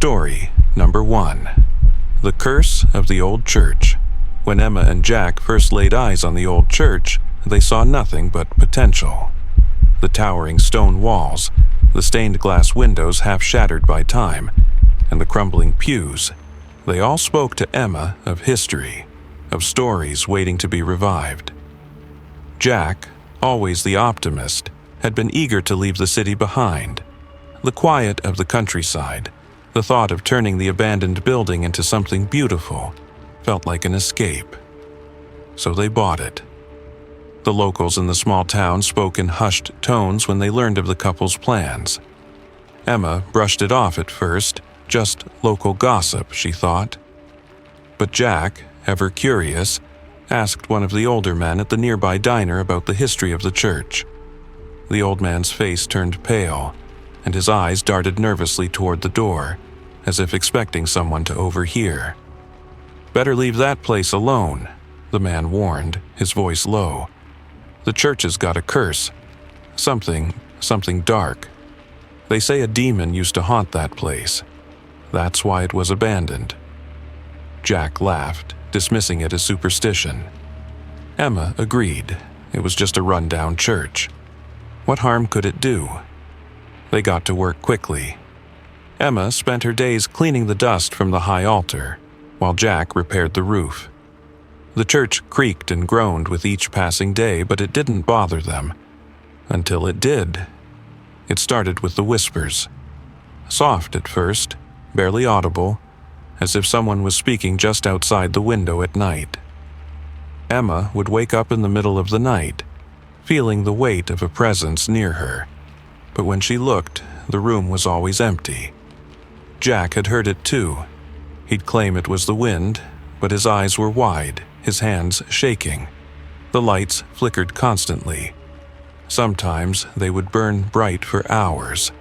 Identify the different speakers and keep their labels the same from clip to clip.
Speaker 1: Story number 1. The Curse of the Old Church. When Emma and Jack first laid eyes on the old church, they saw nothing but potential. The towering stone walls, the stained glass windows half shattered by time, and the crumbling pews, they all spoke to Emma of history, of stories waiting to be revived. Jack, always the optimist, had been eager to leave the city behind. The quiet of the countryside, the thought of turning the abandoned building into something beautiful, felt like an escape. So they bought it. The locals in the small town spoke in hushed tones when they learned of the couple's plans. Emma brushed it off at first, just local gossip, she thought. But Jack, ever curious, asked one of the older men at the nearby diner about the history of the church. The old man's face turned pale, and his eyes darted nervously toward the door, as if expecting someone to overhear. "Better leave that place alone," the man warned, his voice low. "The church has got a curse. Something dark. They say a demon used to haunt that place. That's why it was abandoned." Jack laughed, dismissing it as superstition. Emma agreed. It was just a run-down church. What harm could it do? They got to work quickly. Emma spent her days cleaning the dust from the high altar, while Jack repaired the roof. The church creaked and groaned with each passing day, but it didn't bother them. Until it did. It started with the whispers. Soft at first, barely audible, as if someone was speaking just outside the window at night. Emma would wake up in the middle of the night, feeling the weight of a presence near her. But when she looked, the room was always empty. Jack had heard it too. He'd claim it was the wind, but his eyes were wide, his hands shaking. The lights flickered constantly. Sometimes they would burn bright for hours,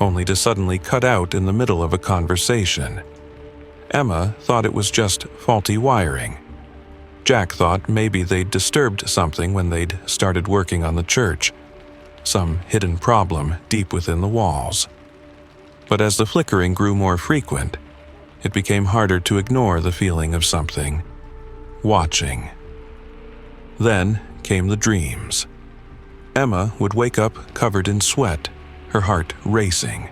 Speaker 1: only to suddenly cut out in the middle of a conversation. Emma thought it was just faulty wiring. Jack thought maybe they'd disturbed something when they'd started working on the church, some hidden problem deep within the walls. But as the flickering grew more frequent, it became harder to ignore the feeling of something watching. Then came the dreams. Emma would wake up covered in sweat, her heart racing.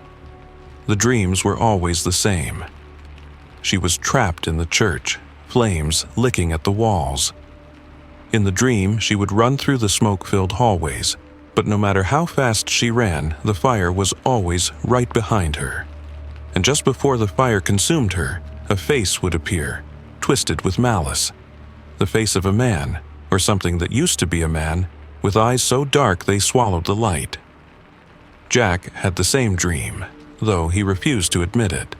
Speaker 1: The dreams were always the same. She was trapped in the church, flames licking at the walls. In the dream, she would run through the smoke-filled hallways, but no matter how fast she ran, the fire was always right behind her. And just before the fire consumed her, a face would appear, twisted with malice. The face of a man, or something that used to be a man, with eyes so dark they swallowed the light. Jack had the same dream, though he refused to admit it.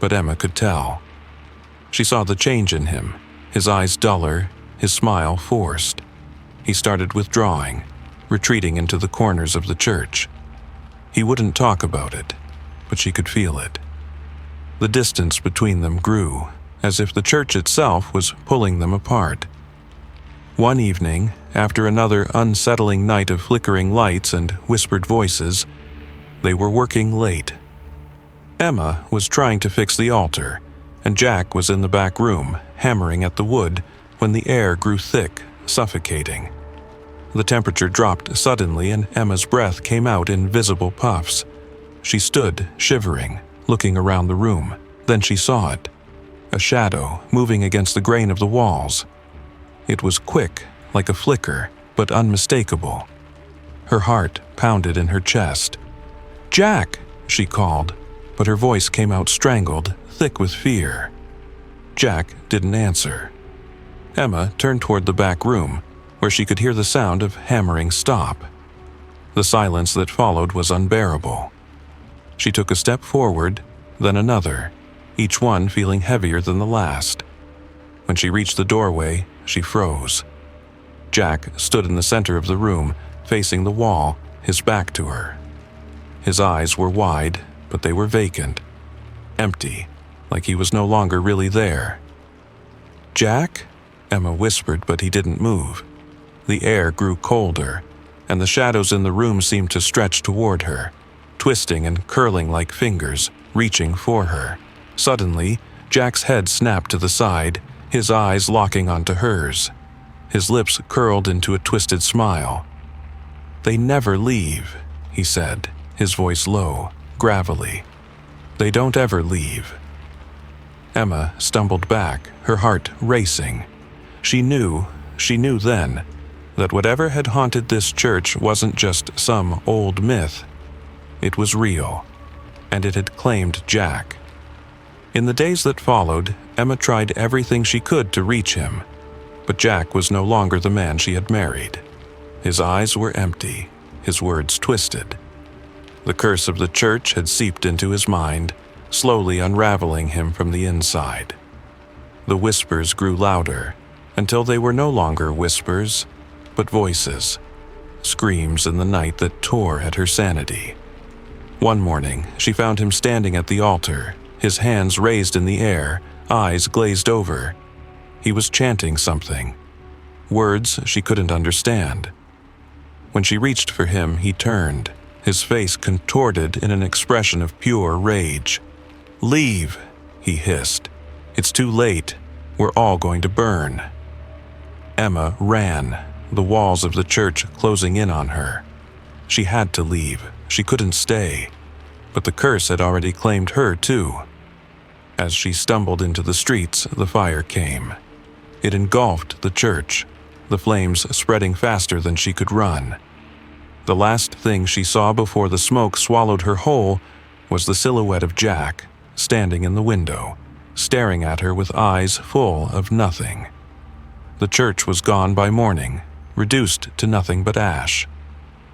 Speaker 1: But Emma could tell. She saw the change in him, his eyes duller, his smile forced. He started withdrawing, retreating into the corners of the church. He wouldn't talk about it, but she could feel it. The distance between them grew, as if the church itself was pulling them apart. One evening, after another unsettling night of flickering lights and whispered voices, they were working late. Emma was trying to fix the altar, and Jack was in the back room, hammering at the wood, when the air grew thick, suffocating. The temperature dropped suddenly, and Emma's breath came out in visible puffs. She stood, shivering, looking around the room. Then she saw it, a shadow moving against the grain of the walls. It was quick, like a flicker, but unmistakable. Her heart pounded in her chest. "Jack!" she called, but her voice came out strangled, thick with fear. Jack didn't answer. Emma turned toward the back room, where she could hear the sound of hammering stop. The silence that followed was unbearable. She took a step forward, then another, each one feeling heavier than the last. When she reached the doorway, she froze. Jack stood in the center of the room, facing the wall, his back to her. His eyes were wide, but they were vacant, empty, like he was no longer really there. "Jack?" Emma whispered, but he didn't move. The air grew colder, and the shadows in the room seemed to stretch toward her, twisting and curling like fingers, reaching for her. Suddenly, Jack's head snapped to the side, his eyes locking onto hers. His lips curled into a twisted smile. "They never leave," he said, his voice low, gravelly. "They don't ever leave." Emma stumbled back, her heart racing. She knew then, that whatever had haunted this church wasn't just some old myth. It was real, and it had claimed Jack. In the days that followed, Emma tried everything she could to reach him, but Jack was no longer the man she had married. His eyes were empty, his words twisted. The curse of the church had seeped into his mind, slowly unraveling him from the inside. The whispers grew louder, until they were no longer whispers, but voices, screams in the night that tore at her sanity. One morning, she found him standing at the altar, his hands raised in the air, eyes glazed over. He was chanting something, words she couldn't understand. When she reached for him, he turned, his face contorted in an expression of pure rage. "Leave," he hissed. "It's too late. We're all going to burn." Emma ran, the walls of the church closing in on her. She had to leave. She couldn't stay. But the curse had already claimed her, too. As she stumbled into the streets, the fire came. It engulfed the church, the flames spreading faster than she could run. The last thing she saw before the smoke swallowed her whole was the silhouette of Jack, standing in the window, staring at her with eyes full of nothing. The church was gone by morning, reduced to nothing but ash.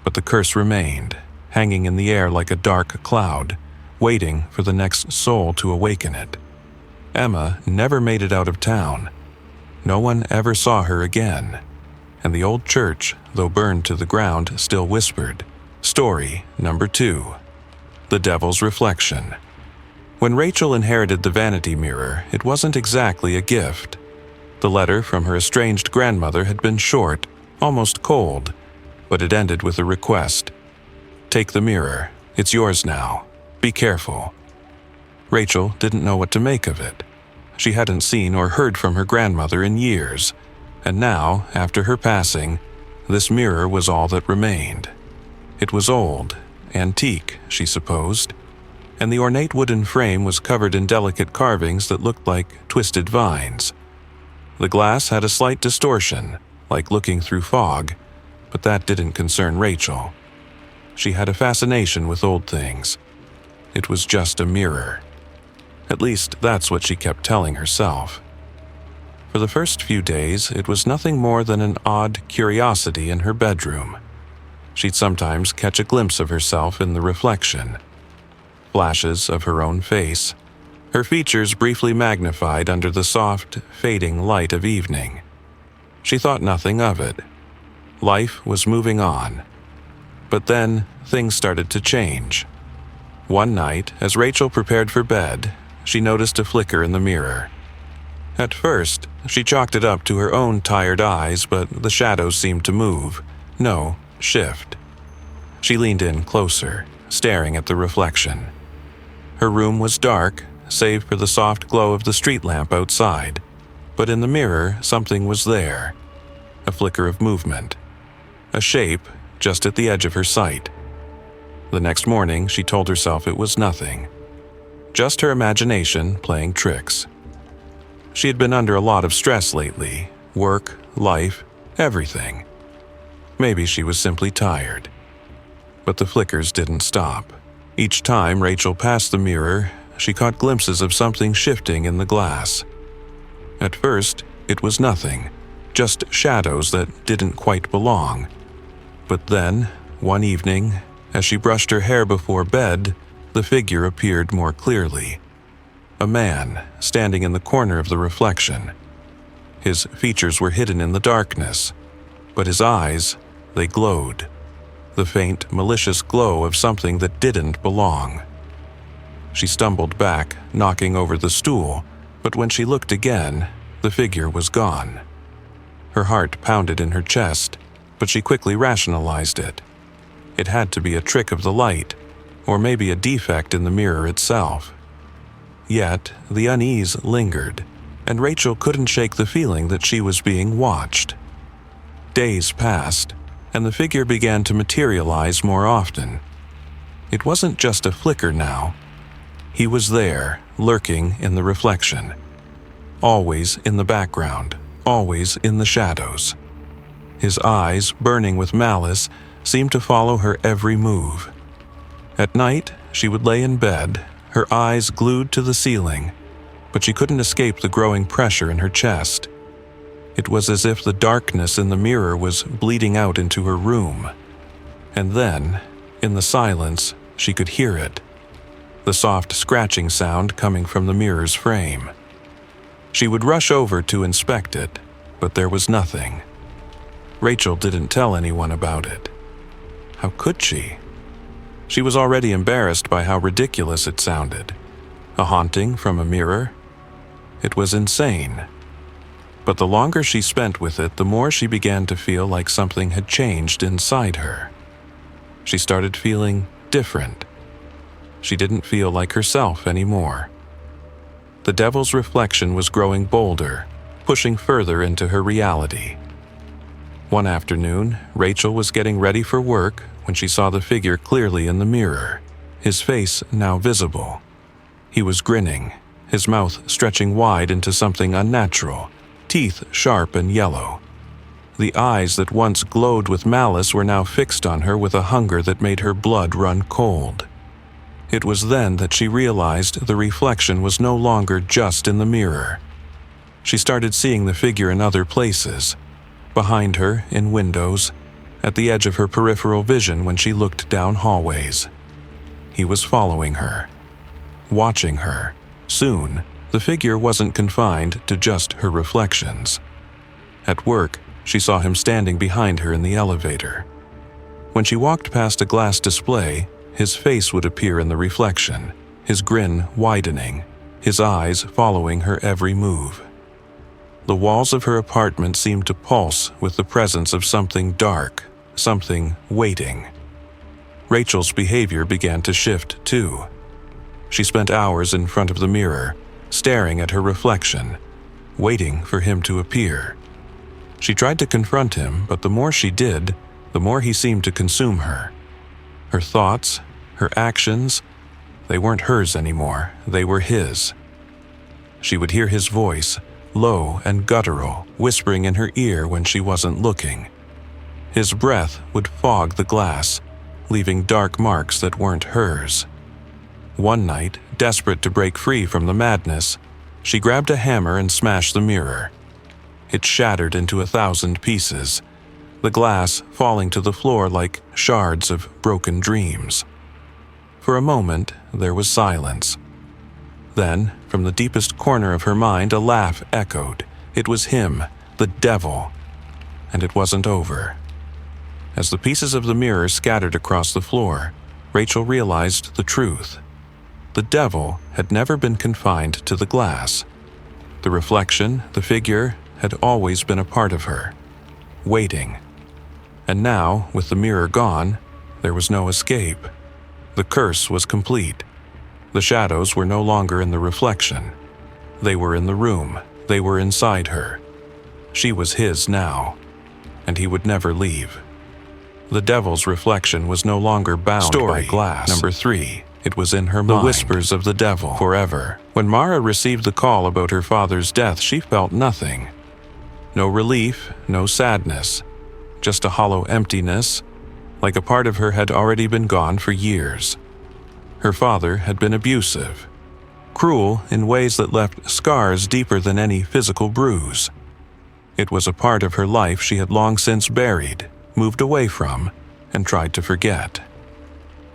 Speaker 1: But the curse remained, hanging in the air like a dark cloud, waiting for the next soul to awaken it. Emma never made it out of town. No one ever saw her again, and the old church, though burned to the ground, still whispered. Story number 2. The Devil's Reflection. When Rachel inherited the vanity mirror, it wasn't exactly a gift. The letter from her estranged grandmother had been short, almost cold, but it ended with a request. "Take the mirror. It's yours now. Be careful." Rachel didn't know what to make of it. She hadn't seen or heard from her grandmother in years, and now, after her passing, this mirror was all that remained. It was old, antique, she supposed, and the ornate wooden frame was covered in delicate carvings that looked like twisted vines. The glass had a slight distortion, like looking through fog, but that didn't concern Rachel. She had a fascination with old things. It was just a mirror. At least that's what she kept telling herself. For the first few days, it was nothing more than an odd curiosity in her bedroom. She'd sometimes catch a glimpse of herself in the reflection. Flashes of her own face, her features briefly magnified under the soft, fading light of evening. She thought nothing of it. Life was moving on. But then, things started to change. One night, as Rachel prepared for bed, she noticed a flicker in the mirror. At first, she chalked it up to her own tired eyes, but the shadows seemed to move. No, shift. She leaned in closer, staring at the reflection. Her room was dark, save for the soft glow of the street lamp outside, but in the mirror something was there. A flicker of movement. A shape just at the edge of her sight. The next morning, she told herself it was nothing. Just her imagination playing tricks. She had been under a lot of stress lately. Work, life, everything. Maybe she was simply tired. But the flickers didn't stop. Each time Rachel passed the mirror, she caught glimpses of something shifting in the glass. At first, it was nothing, just shadows that didn't quite belong. But then, one evening, as she brushed her hair before bed, the figure appeared more clearly. A man, standing in the corner of the reflection. His features were hidden in the darkness, but his eyes, they glowed. The faint, malicious glow of something that didn't belong. She stumbled back, knocking over the stool, but when she looked again, the figure was gone. Her heart pounded in her chest, but she quickly rationalized it. It had to be a trick of the light, or maybe a defect in the mirror itself. Yet, the unease lingered, and Rachel couldn't shake the feeling that she was being watched. Days passed, and the figure began to materialize more often. It wasn't just a flicker now. He was there, lurking in the reflection. Always in the background, always in the shadows. His eyes, burning with malice, seemed to follow her every move. At night, she would lay in bed, her eyes glued to the ceiling, but she couldn't escape the growing pressure in her chest. It was as if the darkness in the mirror was bleeding out into her room. And then, in the silence, she could hear it. The soft scratching sound coming from the mirror's frame. She would rush over to inspect it, but there was nothing. Rachel didn't tell anyone about it. How could she? She was already embarrassed by how ridiculous it sounded. A haunting from a mirror? It was insane. But the longer she spent with it, the more she began to feel like something had changed inside her. She started feeling different. She didn't feel like herself anymore. The devil's reflection was growing bolder, pushing further into her reality. One afternoon, Rachel was getting ready for work when she saw the figure clearly in the mirror, his face now visible. He was grinning, his mouth stretching wide into something unnatural, teeth sharp and yellow. The eyes that once glowed with malice were now fixed on her with a hunger that made her blood run cold. It was then that she realized the reflection was no longer just in the mirror. She started seeing the figure in other places, behind her, in windows, at the edge of her peripheral vision when she looked down hallways. He was following her, watching her. Soon, the figure wasn't confined to just her reflections. At work, she saw him standing behind her in the elevator. When she walked past a glass display, his face would appear in the reflection, his grin widening, his eyes following her every move. The walls of her apartment seemed to pulse with the presence of something dark, something waiting. Rachel's behavior began to shift too. She spent hours in front of the mirror, staring at her reflection, waiting for him to appear. She tried to confront him, but the more she did, the more he seemed to consume her. Her thoughts, her actions, they weren't hers anymore, they were his. She would hear his voice, low and guttural, whispering in her ear when she wasn't looking. His breath would fog the glass, leaving dark marks that weren't hers. One night, desperate to break free from the madness, she grabbed a hammer and smashed the mirror. It shattered into 1,000 pieces, the glass falling to the floor like shards of broken dreams. For a moment, there was silence. Then, from the deepest corner of her mind, a laugh echoed. It was him, the devil. And it wasn't over. As the pieces of the mirror scattered across the floor, Rachel realized the truth. The devil had never been confined to the glass. The reflection, the figure, had always been a part of her, waiting. And now, with the mirror gone, there was no escape. The curse was complete. The shadows were no longer in the reflection. They were in the room. They were inside her. She was his now, and he would never leave. The devil's reflection was no longer bound by glass. Number 3. It was in her mind. The whispers of the devil. Forever. When Mara received the call about her father's death, she felt nothing. No relief, no sadness. Just a hollow emptiness, like a part of her had already been gone for years. Her father had been abusive, cruel in ways that left scars deeper than any physical bruise. It was a part of her life she had long since buried, moved away from, and tried to forget.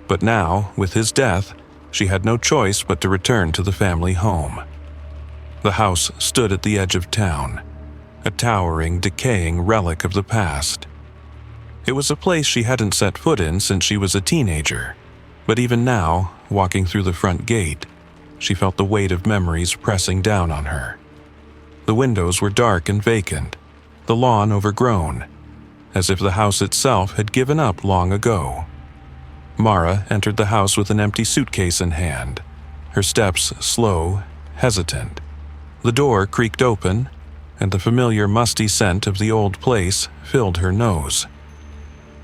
Speaker 1: But now, with his death, she had no choice but to return to the family home. The house stood at the edge of town, a towering, decaying relic of the past. It was a place she hadn't set foot in since she was a teenager, but even now, walking through the front gate, she felt the weight of memories pressing down on her. The windows were dark and vacant, the lawn overgrown, as if the house itself had given up long ago. Mara entered the house with an empty suitcase in hand, her steps slow, hesitant. The door creaked open, and the familiar musty scent of the old place filled her nose.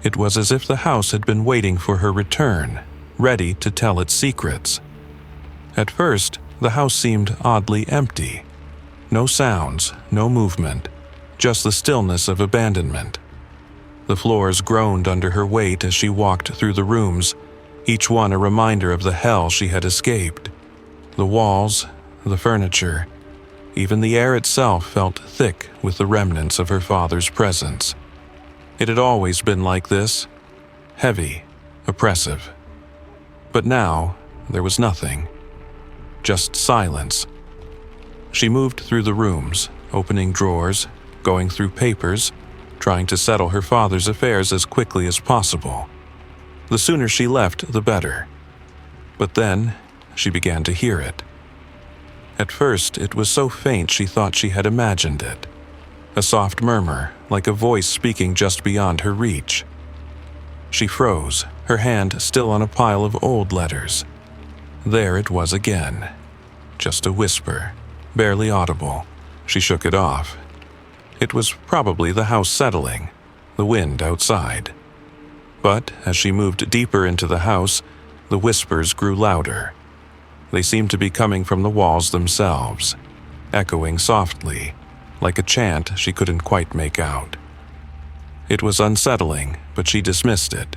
Speaker 1: It was as if the house had been waiting for her return, ready to tell its secrets. At first, the house seemed oddly empty. No sounds, no movement, just the stillness of abandonment. The floors groaned under her weight as she walked through the rooms, each one a reminder of the hell she had escaped. The walls, the furniture, even the air itself felt thick with the remnants of her father's presence. It had always been like this, heavy, oppressive. But now, there was nothing. Just silence. She moved through the rooms, opening drawers, going through papers, trying to settle her father's affairs as quickly as possible. The sooner she left, the better. But then, she began to hear it. At first, it was so faint she thought she had imagined it. A soft murmur, like a voice speaking just beyond her reach. She froze, her hand still on a pile of old letters. There it was again. Just a whisper, barely audible. She shook it off. It was probably the house settling, the wind outside. But as she moved deeper into the house, the whispers grew louder. They seemed to be coming from the walls themselves, echoing softly, like a chant she couldn't quite make out. It was unsettling, but she dismissed it.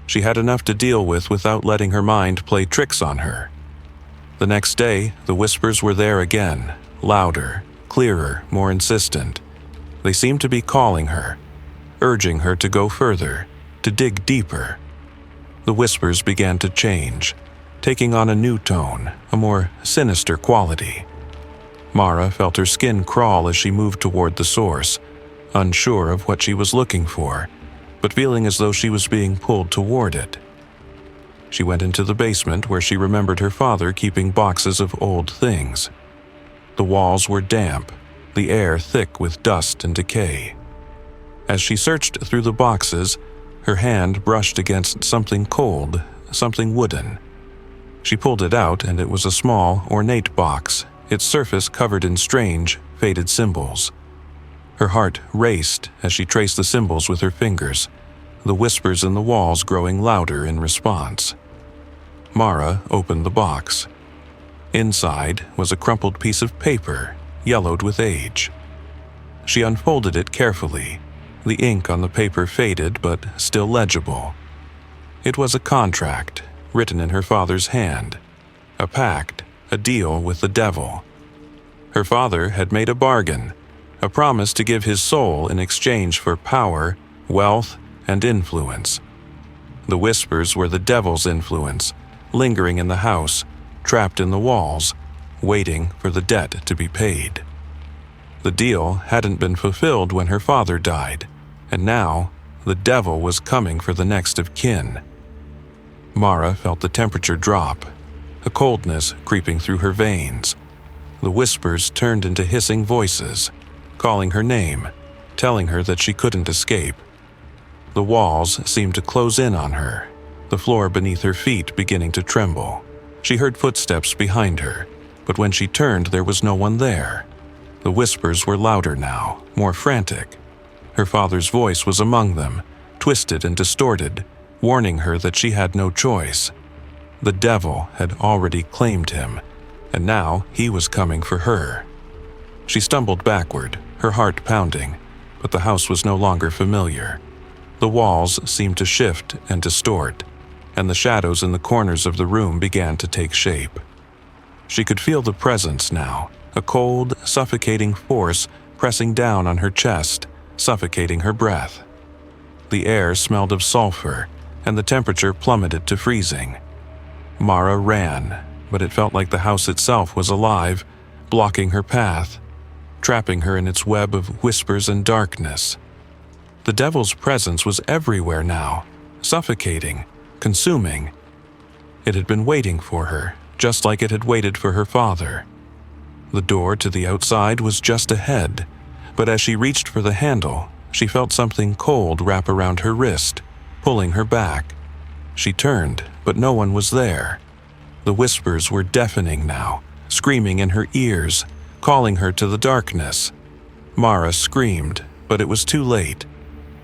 Speaker 1: She had enough to deal with without letting her mind play tricks on her. The next day, the whispers were there again, louder, clearer, more insistent. They seemed to be calling her, urging her to go further, to dig deeper. The whispers began to change, taking on a new tone, a more sinister quality. Mara felt her skin crawl as she moved toward the source, unsure of what she was looking for, but feeling as though she was being pulled toward it. She went into the basement where she remembered her father keeping boxes of old things. The walls were damp, the air thick with dust and decay. As she searched through the boxes, her hand brushed against something cold, something wooden. She pulled it out, and it was a small, ornate box, its surface covered in strange, faded symbols. Her heart raced as she traced the symbols with her fingers, the whispers in the walls growing louder in response. Mara opened the box. Inside was a crumpled piece of paper, yellowed with age. She unfolded it carefully, the ink on the paper faded but still legible. It was a contract, written in her father's hand. A pact, a deal with the devil. Her father had made a bargain, a promise to give his soul in exchange for power, wealth, and influence. The whispers were the devil's influence, lingering in the house, trapped in the walls, waiting for the debt to be paid. The deal hadn't been fulfilled when her father died, and now the devil was coming for the next of kin. Mara felt the temperature drop, a coldness creeping through her veins. The whispers turned into hissing voices, calling her name, telling her that she couldn't escape. The walls seemed to close in on her, the floor beneath her feet beginning to tremble. She heard footsteps behind her, but when she turned there was no one there. The whispers were louder now, more frantic. Her father's voice was among them, twisted and distorted, warning her that she had no choice. The devil had already claimed him, and now he was coming for her. She stumbled backward, her heart pounding, but the house was no longer familiar. The walls seemed to shift and distort, and the shadows in the corners of the room began to take shape. She could feel the presence now, a cold, suffocating force pressing down on her chest, suffocating her breath. The air smelled of sulfur, and the temperature plummeted to freezing. Mara ran, but it felt like the house itself was alive, blocking her path, trapping her in its web of whispers and darkness. The devil's presence was everywhere now, suffocating, consuming. It had been waiting for her, just like it had waited for her father. The door to the outside was just ahead, but as she reached for the handle, she felt something cold wrap around her wrist, pulling her back. She turned, but no one was there. The whispers were deafening now, screaming in her ears, calling her to the darkness. Mara screamed, but it was too late.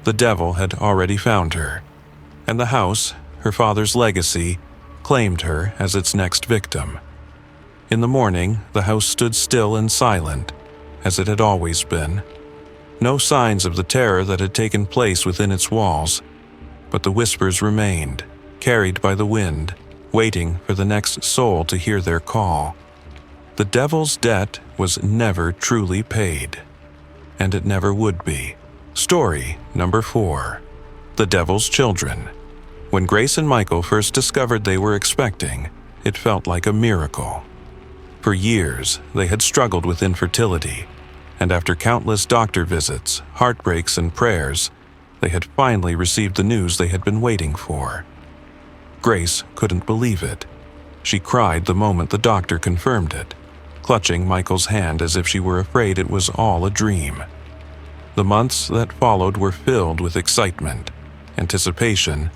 Speaker 1: The devil had already found her, and the house, her father's legacy, claimed her as its next victim. In the morning, the house stood still and silent, as it had always been. No signs of the terror that had taken place within its walls, but the whispers remained, carried by the wind, waiting for the next soul to hear their call. The devil's debt was never truly paid, and it never would be. Story number 4. The Devil's Children. When Grace and Michael first discovered they were expecting, it felt like a miracle. For years, they had struggled with infertility, and after countless doctor visits, heartbreaks, and prayers, they had finally received the news they had been waiting for. Grace couldn't believe it. She cried the moment the doctor confirmed it, clutching Michael's hand as if she were afraid it was all a dream. The months that followed were filled with excitement, anticipation,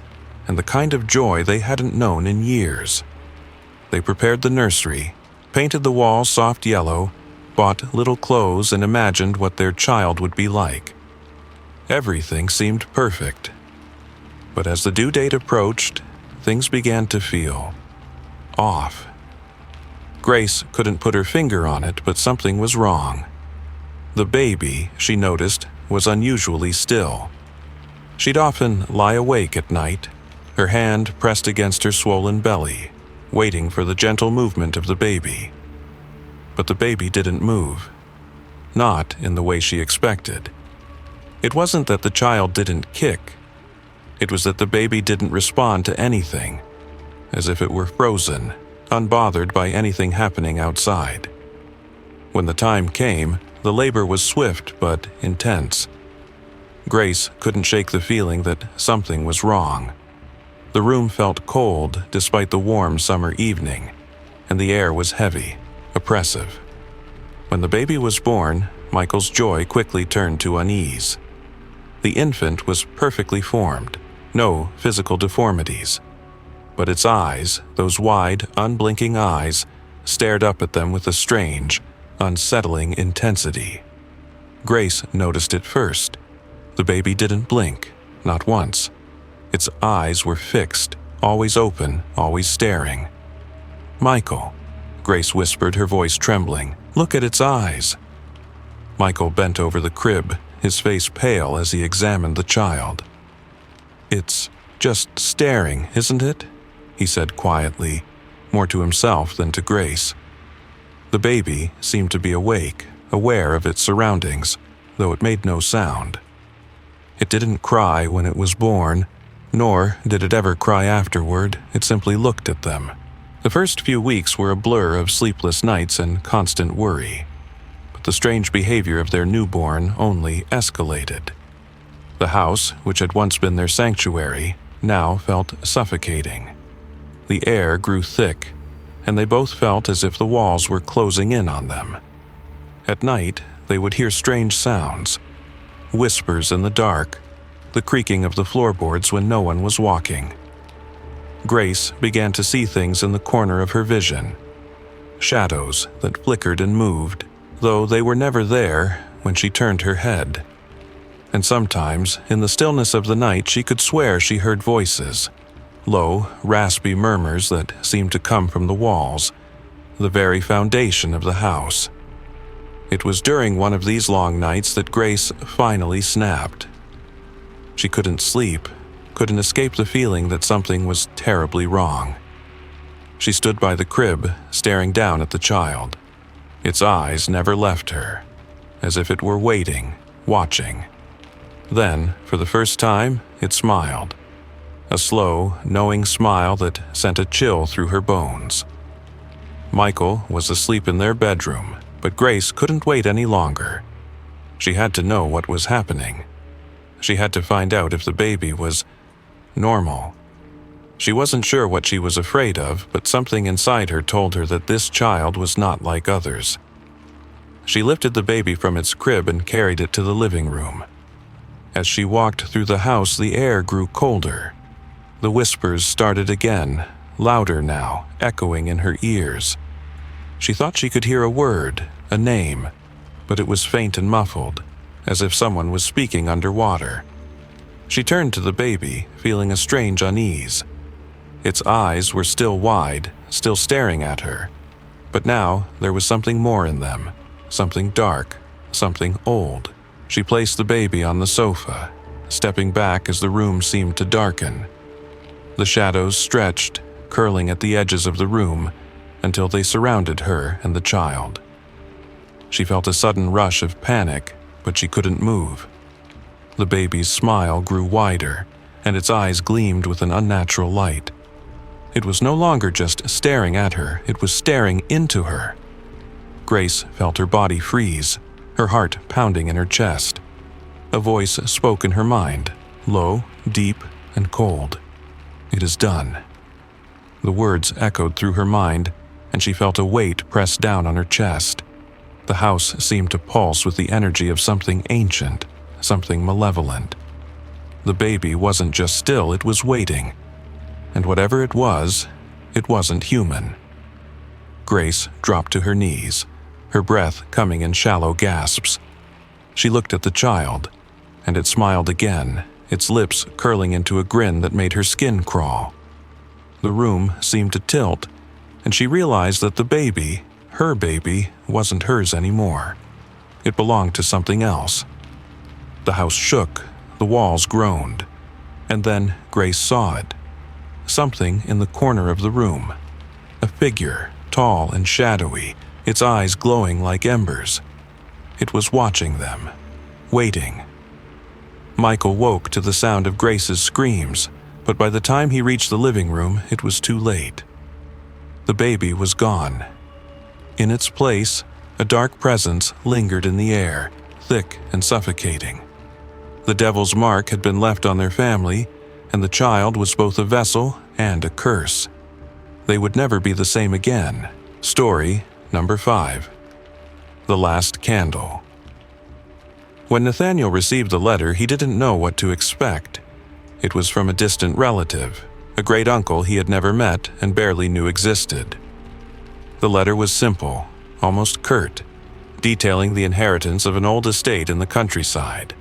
Speaker 1: and the kind of joy they hadn't known in years. They prepared the nursery, painted the walls soft yellow, bought little clothes, and imagined what their child would be like. Everything seemed perfect. But as the due date approached, things began to feel off. Grace couldn't put her finger on it, but something was wrong. The baby, she noticed, was unusually still. She'd often lie awake at night, her hand pressed against her swollen belly, waiting for the gentle movement of the baby. But the baby didn't move. Not in the way she expected. It wasn't that the child didn't kick. It was that the baby didn't respond to anything, as if it were frozen, unbothered by anything happening outside. When the time came, the labor was swift but intense. Grace couldn't shake the feeling that something was wrong. The room felt cold despite the warm summer evening, and the air was heavy, oppressive. When the baby was born, Michael's joy quickly turned to unease. The infant was perfectly formed, no physical deformities. But its eyes, those wide, unblinking eyes, stared up at them with a strange, unsettling intensity. Grace noticed it first. The baby didn't blink, not once. Its eyes were fixed, always open, always staring. "Michael," Grace whispered, her voice trembling. "Look at its eyes." Michael bent over the crib, his face pale as he examined the child. "It's just staring, isn't it?" he said quietly, more to himself than to Grace. The baby seemed to be awake, aware of its surroundings, though it made no sound. It didn't cry when it was born, nor did it ever cry afterward. It simply looked at them. The first few weeks were a blur of sleepless nights and constant worry, but the strange behavior of their newborn only escalated. The house, which had once been their sanctuary, now felt suffocating. The air grew thick, and they both felt as if the walls were closing in on them. At night, they would hear strange sounds, whispers in the dark, the creaking of the floorboards when no one was walking. Grace began to see things in the corner of her vision, shadows that flickered and moved, though they were never there when she turned her head. And sometimes, in the stillness of the night, she could swear she heard voices, low, raspy murmurs that seemed to come from the walls, the very foundation of the house. It was during one of these long nights that Grace finally snapped. She couldn't sleep, couldn't escape the feeling that something was terribly wrong. She stood by the crib, staring down at the child. Its eyes never left her, as if it were waiting, watching. Then, for the first time, it smiled. A slow, knowing smile that sent a chill through her bones. Michael was asleep in their bedroom, but Grace couldn't wait any longer. She had to know what was happening. She had to find out if the baby was normal. She wasn't sure what she was afraid of, but something inside her told her that this child was not like others. She lifted the baby from its crib and carried it to the living room. As she walked through the house, the air grew colder. The whispers started again, louder now, echoing in her ears. She thought she could hear a word, a name, but it was faint and muffled, as if someone was speaking underwater. She turned to the baby, feeling a strange unease. Its eyes were still wide, still staring at her, but now there was something more in them, something dark, something old. She placed the baby on the sofa, stepping back as the room seemed to darken. The shadows stretched, curling at the edges of the room, until they surrounded her and the child. She felt a sudden rush of panic, but she couldn't move. The baby's smile grew wider, and its eyes gleamed with an unnatural light. It was no longer just staring at her, it was staring into her. Grace felt her body freeze, her heart pounding in her chest. A voice spoke in her mind, low, deep, and cold. "It is done." The words echoed through her mind, and she felt a weight press down on her chest. The house seemed to pulse with the energy of something ancient, something malevolent. The baby wasn't just still, it was waiting. And whatever it wasn't human. Grace dropped to her knees, her breath coming in shallow gasps. She looked at the child, and it smiled again, its lips curling into a grin that made her skin crawl. The room seemed to tilt, and she realized that the baby, her baby, wasn't hers anymore. It belonged to something else. The house shook, the walls groaned, and then Grace saw it. Something in the corner of the room. A figure, tall and shadowy, its eyes glowing like embers. It was watching them, waiting. Michael woke to the sound of Grace's screams, but by the time he reached the living room, it was too late. The baby was gone. In its place, a dark presence lingered in the air, thick and suffocating. The devil's mark had been left on their family, and the child was both a vessel and a curse. They would never be the same again. Story number 5. The Last Candle. When Nathaniel received the letter, he didn't know what to expect. It was from a distant relative, a great uncle he had never met and barely knew existed. The letter was simple, almost curt, detailing the inheritance of an old estate in the countryside.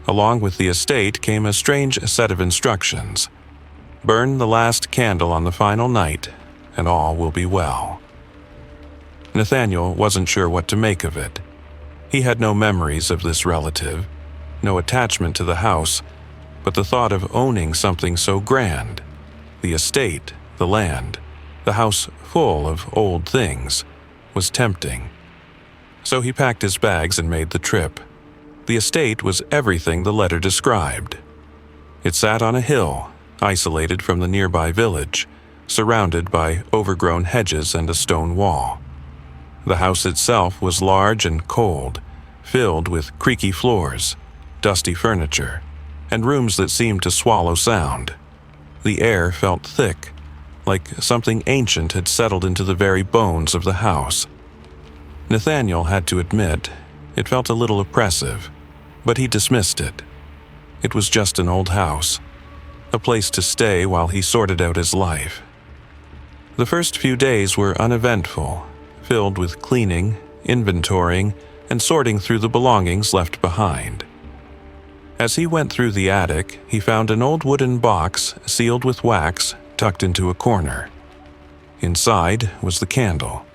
Speaker 1: Along with the estate came a strange set of instructions. Burn the last candle on the final night, and all will be well. Nathaniel wasn't sure what to make of it. He had no memories of this relative, no attachment to the house, but the thought of owning something so grand, the estate, the land, the house full of old things, was tempting. So he packed his bags and made the trip. The estate was everything the letter described. It sat on a hill, isolated from the nearby village, surrounded by overgrown hedges and a stone wall. The house itself was large and cold, filled with creaky floors, dusty furniture, and rooms that seemed to swallow sound. The air felt thick, like something ancient had settled into the very bones of the house. Nathaniel had to admit, it felt a little oppressive, but he dismissed it. It was just an old house, a place to stay while he sorted out his life. The first few days were uneventful, filled with cleaning, inventorying, and sorting through the belongings left behind. As he went through the attic, he found an old wooden box sealed with wax tucked into a corner. Inside was the candle.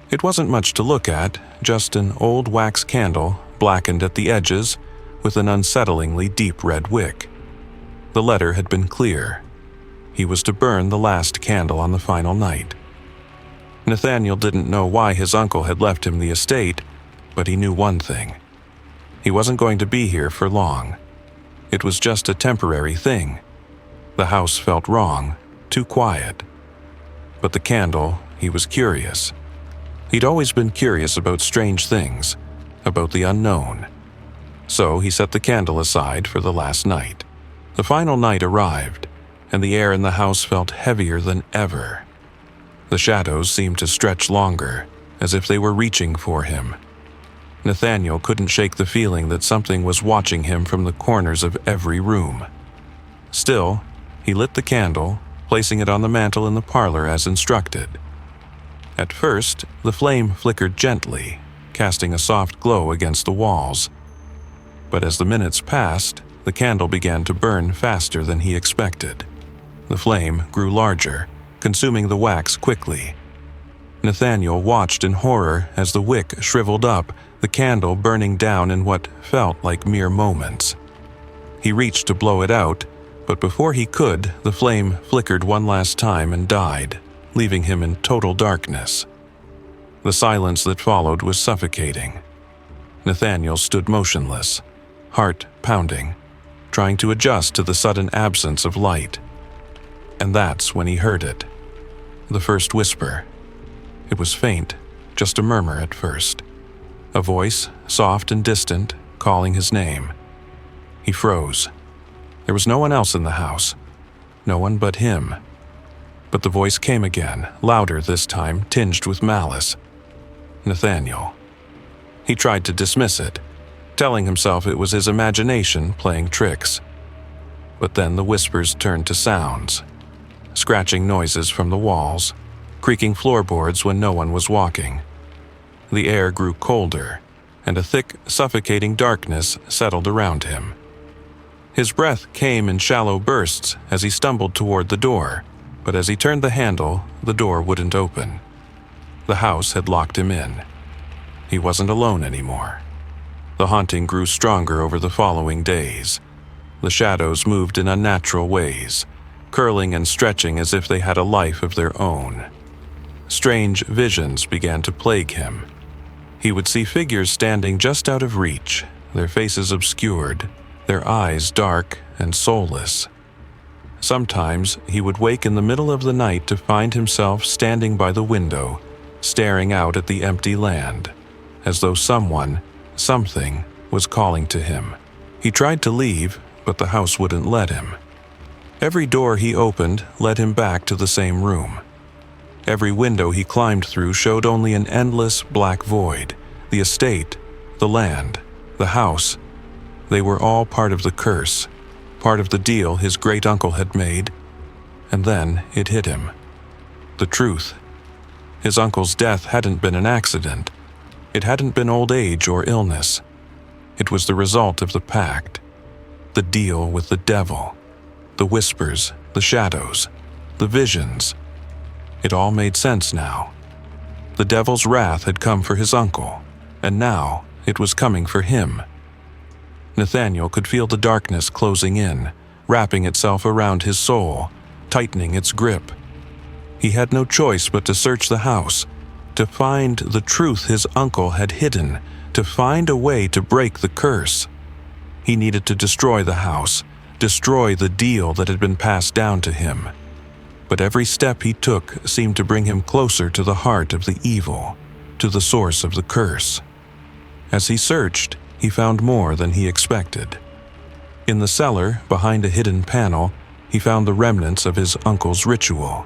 Speaker 1: It wasn't much to look at, just an old wax candle, blackened at the edges, with an unsettlingly deep red wick. The letter had been clear. He was to burn the last candle on the final night. Nathaniel didn't know why his uncle had left him the estate, but he knew one thing. He wasn't going to be here for long. It was just a temporary thing. The house felt wrong, too quiet. But the candle, he was curious. He'd always been curious about strange things, about the unknown. So he set the candle aside for the last night. The final night arrived, and the air in the house felt heavier than ever. The shadows seemed to stretch longer, as if they were reaching for him. Nathaniel couldn't shake the feeling that something was watching him from the corners of every room. Still, he lit the candle, placing it on the mantel in the parlor as instructed. At first, the flame flickered gently, casting a soft glow against the walls. But as the minutes passed, the candle began to burn faster than he expected. The flame grew larger, consuming the wax quickly. Nathaniel watched in horror as the wick shriveled up, the candle burning down in what felt like mere moments. He reached to blow it out, but before he could, the flame flickered one last time and died, leaving him in total darkness. The silence that followed was suffocating. Nathaniel stood motionless, heart pounding, trying to adjust to the sudden absence of light. And that's when he heard it. The first whisper. It was faint, just a murmur at first. A voice, soft and distant, calling his name. He froze. There was no one else in the house. No one but him. But the voice came again, louder this time, tinged with malice. Nathaniel. He tried to dismiss it, telling himself it was his imagination playing tricks. But then the whispers turned to sounds. Scratching noises from the walls, creaking floorboards when no one was walking. The air grew colder, and a thick, suffocating darkness settled around him. His breath came in shallow bursts as he stumbled toward the door, but as he turned the handle, the door wouldn't open. The house had locked him in. He wasn't alone anymore. The haunting grew stronger over the following days. The shadows moved in unnatural ways, curling and stretching as if they had a life of their own. Strange visions began to plague him. He would see figures standing just out of reach, their faces obscured, their eyes dark and soulless. Sometimes he would wake in the middle of the night to find himself standing by the window, staring out at the empty land, as though someone, something, was calling to him. He tried to leave, but the house wouldn't let him. Every door he opened led him back to the same room. Every window he climbed through showed only an endless black void. The estate, the land, the house, they were all part of the curse, part of the deal his great-uncle had made. And then it hit him. The truth. His uncle's death hadn't been an accident. It hadn't been old age or illness. It was the result of the pact, the deal with the devil, the whispers, the shadows, the visions. It all made sense now. The devil's wrath had come for his uncle, and now it was coming for him. Nathaniel could feel the darkness closing in, wrapping itself around his soul, tightening its grip. He had no choice but to search the house, to find the truth his uncle had hidden, to find a way to break the curse. He needed to destroy the house, destroy the deal that had been passed down to him. But every step he took seemed to bring him closer to the heart of the evil, to the source of the curse. As he searched, he found more than he expected. In the cellar, behind a hidden panel, he found the remnants of his uncle's ritual.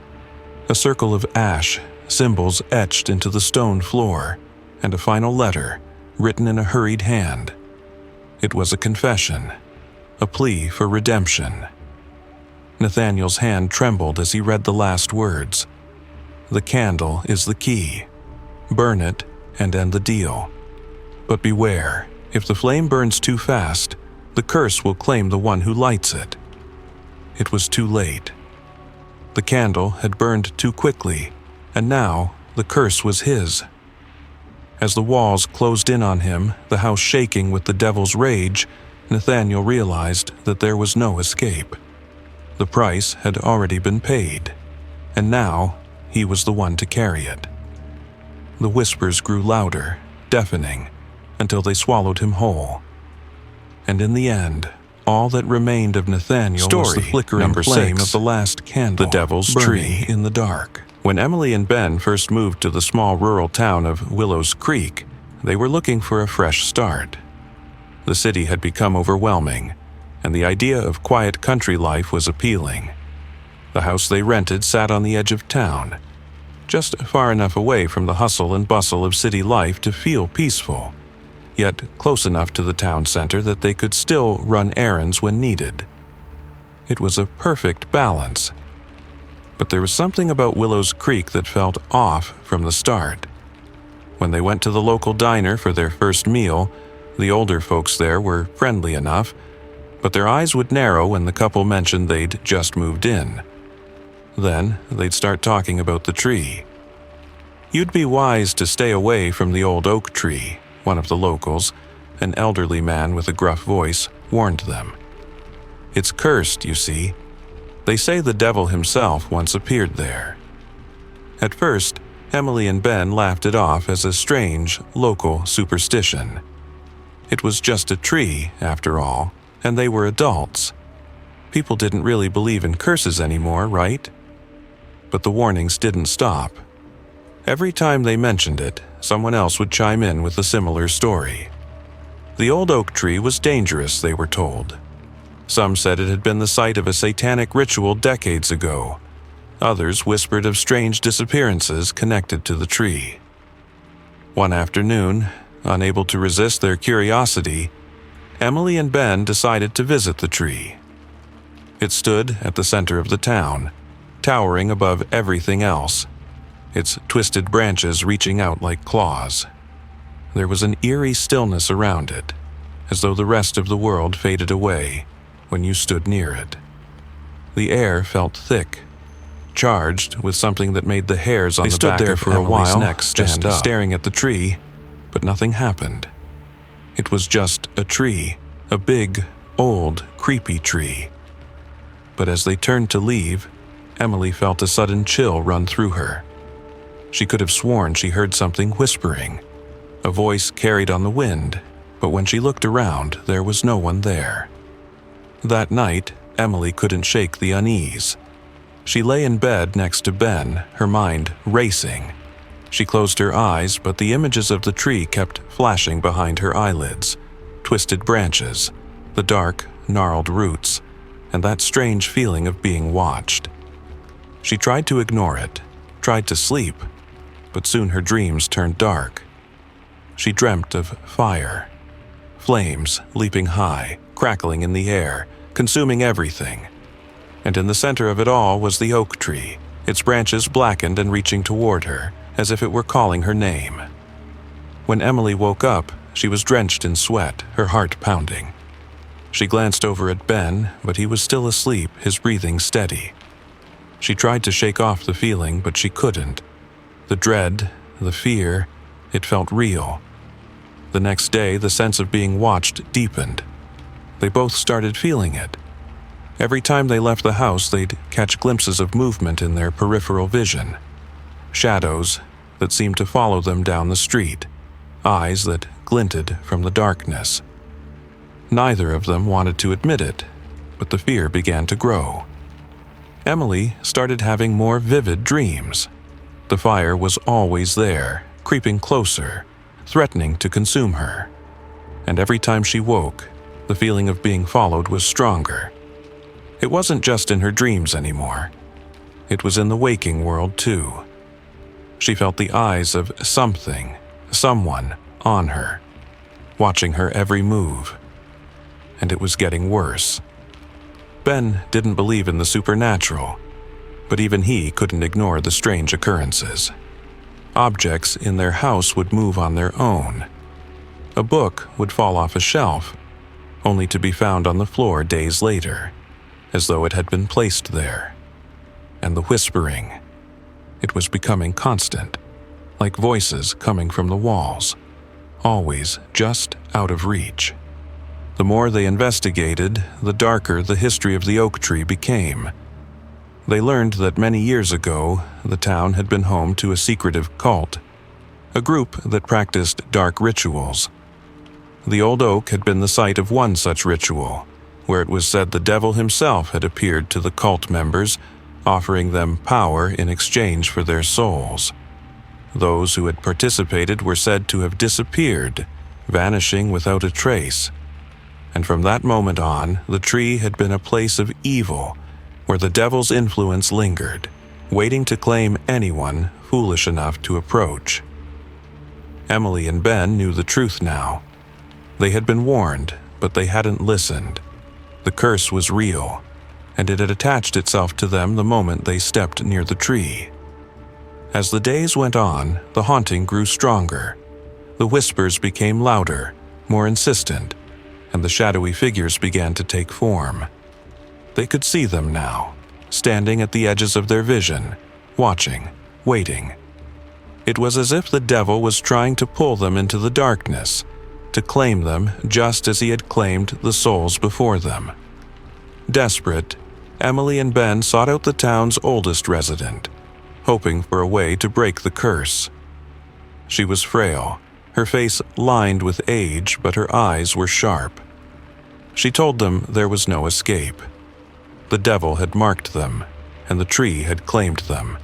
Speaker 1: A circle of ash, symbols etched into the stone floor, and a final letter, written in a hurried hand. It was a confession, a plea for redemption. Nathaniel's hand trembled as he read the last words. The candle is the key. Burn it and end the deal. But beware, if the flame burns too fast, the curse will claim the one who lights it. It was too late. The candle had burned too quickly, and now the curse was his. As the walls closed in on him, the house shaking with the devil's rage, Nathaniel realized that there was no escape. The price had already been paid, and now he was the one to carry it. The whispers grew louder, deafening, until they swallowed him whole. And in the end, all that remained of Nathaniel was the flickering flame of the last candle, the devil's tree in the dark. When Emily and Ben first moved to the small rural town of Willows Creek, they were looking for a fresh start. The city had become overwhelming, and the idea of quiet country life was appealing. The house they rented sat on the edge of town, just far enough away from the hustle and bustle of city life to feel peaceful, yet close enough to the town center that they could still run errands when needed. It was a perfect balance. But there was something about Willow's Creek that felt off from the start. When they went to the local diner for their first meal, the older folks there were friendly enough, but their eyes would narrow when the couple mentioned they'd just moved in. Then they'd start talking about the tree. "You'd be wise to stay away from the old oak tree," one of the locals, an elderly man with a gruff voice, warned them. "It's cursed, you see. They say the devil himself once appeared there." At first, Emily and Ben laughed it off as a strange, local superstition. It was just a tree, after all, and they were adults. People didn't really believe in curses anymore, right? But the warnings didn't stop. Every time they mentioned it, someone else would chime in with a similar story. The old oak tree was dangerous, they were told. Some said it had been the site of a satanic ritual decades ago. Others whispered of strange disappearances connected to the tree. One afternoon, unable to resist their curiosity, Emily and Ben decided to visit the tree. It stood at the center of the town, towering above everything else, its twisted branches reaching out like claws. There was an eerie stillness around it, as though the rest of the world faded away when you stood near it. The air felt thick, charged with something that made the hairs on the back of Emily's neck stand up. Staring at the tree, but nothing happened. It was just a tree, a big, old, creepy tree. But as they turned to leave, Emily felt a sudden chill run through her. She could have sworn she heard something whispering. A voice carried on the wind, but when she looked around, there was no one there. That night, Emily couldn't shake the unease. She lay in bed next to Ben, her mind racing. She closed her eyes, but the images of the tree kept flashing behind her eyelids. Twisted branches, the dark, gnarled roots, and that strange feeling of being watched. She tried to ignore it, tried to sleep, but soon her dreams turned dark. She dreamt of fire, flames leaping high, crackling in the air, consuming everything. And in the center of it all was the oak tree, its branches blackened and reaching toward her, as if it were calling her name. When Emily woke up, she was drenched in sweat, her heart pounding. She glanced over at Ben, but he was still asleep, his breathing steady. She tried to shake off the feeling, but she couldn't. The dread, the fear, it felt real. The next day, the sense of being watched deepened. They both started feeling it. Every time they left the house, they'd catch glimpses of movement in their peripheral vision. Shadows that seemed to follow them down the street, eyes that glinted from the darkness. Neither of them wanted to admit it, but the fear began to grow. Emily started having more vivid dreams. The fire was always there, creeping closer, threatening to consume her. And every time she woke, the feeling of being followed was stronger. It wasn't just in her dreams anymore. It was in the waking world too. She felt the eyes of something, someone, on her, watching her every move. And it was getting worse. Ben didn't believe in the supernatural, but even he couldn't ignore the strange occurrences. Objects in their house would move on their own. A book would fall off a shelf, only to be found on the floor days later, as though it had been placed there. And the whispering, it was becoming constant, like voices coming from the walls, always just out of reach. The more they investigated, the darker the history of the oak tree became. They learned that many years ago, the town had been home to a secretive cult, a group that practiced dark rituals. The old oak had been the site of one such ritual, where it was said the devil himself had appeared to the cult members, offering them power in exchange for their souls. Those who had participated were said to have disappeared, vanishing without a trace. And from that moment on, the tree had been a place of evil, where the devil's influence lingered, waiting to claim anyone foolish enough to approach. Emily and Ben knew the truth now. They had been warned, but they hadn't listened. The curse was real, and it had attached itself to them the moment they stepped near the tree. As the days went on, the haunting grew stronger. The whispers became louder, more insistent, and the shadowy figures began to take form. They could see them now, standing at the edges of their vision, watching, waiting. It was as if the devil was trying to pull them into the darkness, to claim them just as he had claimed the souls before them. Desperate, Emily and Ben sought out the town's oldest resident, hoping for a way to break the curse. She was frail, her face lined with age, but her eyes were sharp. She told them there was no escape. The devil had marked them, and the tree had claimed them.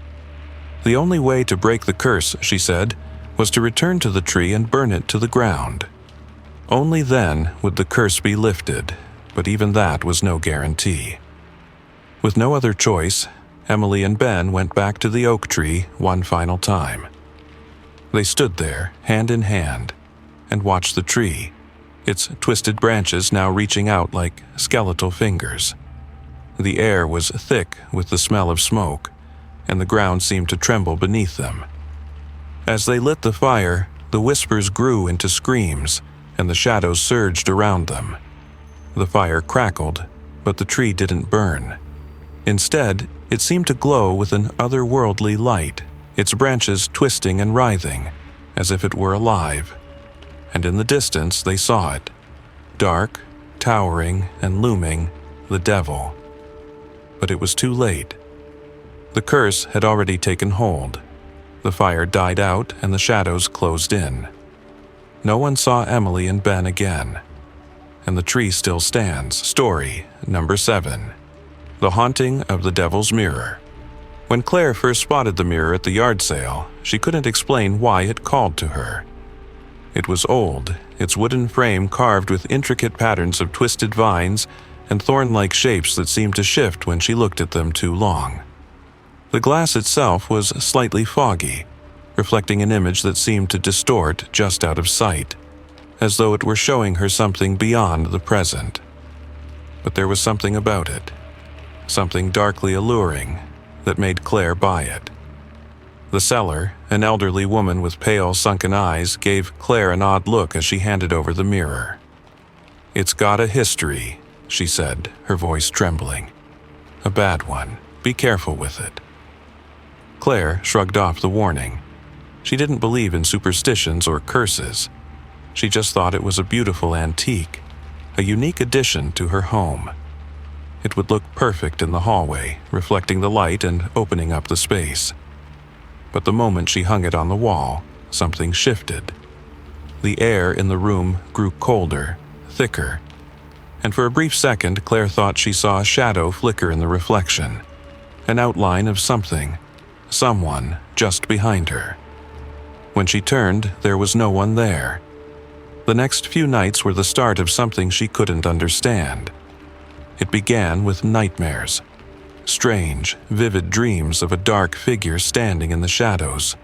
Speaker 1: The only way to break the curse, she said, was to return to the tree and burn it to the ground. Only then would the curse be lifted, but even that was no guarantee. With no other choice, Emily and Ben went back to the oak tree one final time. They stood there, hand in hand, and watched the tree, its twisted branches now reaching out like skeletal fingers. The air was thick with the smell of smoke, and the ground seemed to tremble beneath them. As they lit the fire, the whispers grew into screams, and the shadows surged around them. The fire crackled, but the tree didn't burn. Instead, it seemed to glow with an otherworldly light, its branches twisting and writhing, as if it were alive. And in the distance they saw it, dark, towering, and looming, the devil. But it was too late. The curse had already taken hold. The fire died out and the shadows closed in. No one saw Emily and Ben again. And the tree still stands. Story number 7. The Haunting of the Devil's Mirror. When Claire first spotted the mirror at the yard sale, she couldn't explain why it called to her. It was old, its wooden frame carved with intricate patterns of twisted vines and thorn-like shapes that seemed to shift when she looked at them too long. The glass itself was slightly foggy, reflecting an image that seemed to distort just out of sight, as though it were showing her something beyond the present. But there was something about it, something darkly alluring, that made Claire buy it. The seller, an elderly woman with pale, sunken eyes, gave Claire an odd look as she handed over the mirror. "It's got a history," she said, her voice trembling. "A bad one. Be careful with it." Claire shrugged off the warning. She didn't believe in superstitions or curses. She just thought it was a beautiful antique, a unique addition to her home. It would look perfect in the hallway, reflecting the light and opening up the space. But the moment she hung it on the wall, something shifted. The air in the room grew colder, thicker, and for a brief second Claire thought she saw a shadow flicker in the reflection, an outline of something, someone just behind her. When she turned, there was no one there. The next few nights were the start of something she couldn't understand. It began with nightmares. Strange, vivid dreams of a dark figure standing in the shadows,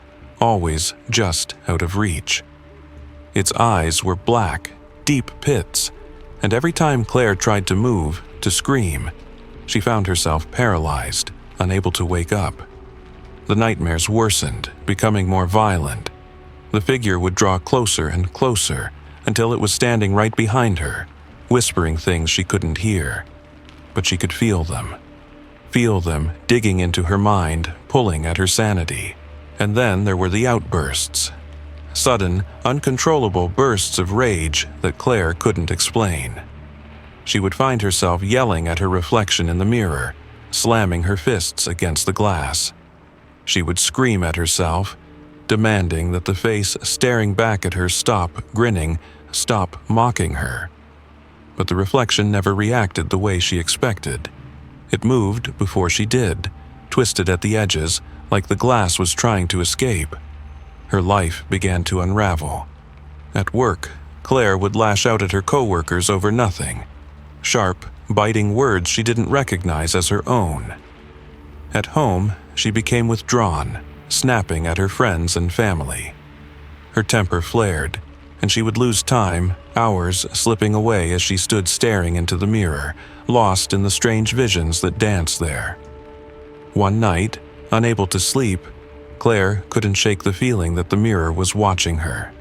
Speaker 1: always just out of reach. Its eyes were black, deep pits, and every time Claire tried to move, to scream, she found herself paralyzed, unable to wake up. The nightmares worsened, becoming more violent. The figure would draw closer and closer until it was standing right behind her, whispering things she couldn't hear. But she could feel them digging into her mind, pulling at her sanity. And then there were the outbursts. Sudden, uncontrollable bursts of rage that Claire couldn't explain. She would find herself yelling at her reflection in the mirror, slamming her fists against the glass. She would scream at herself, demanding that the face staring back at her stop grinning, stop mocking her. But the reflection never reacted the way she expected. It moved before she did, twisted at the edges like the glass was trying to escape. Her life began to unravel. At work, Claire would lash out at her coworkers over nothing. Sharp, biting words she didn't recognize as her own. At home, she became withdrawn, snapping at her friends and family. Her temper flared, and she would lose time, hours slipping away as she stood staring into the mirror, lost in the strange visions that danced there. One night, unable to sleep, Claire couldn't shake the feeling that the mirror was watching her.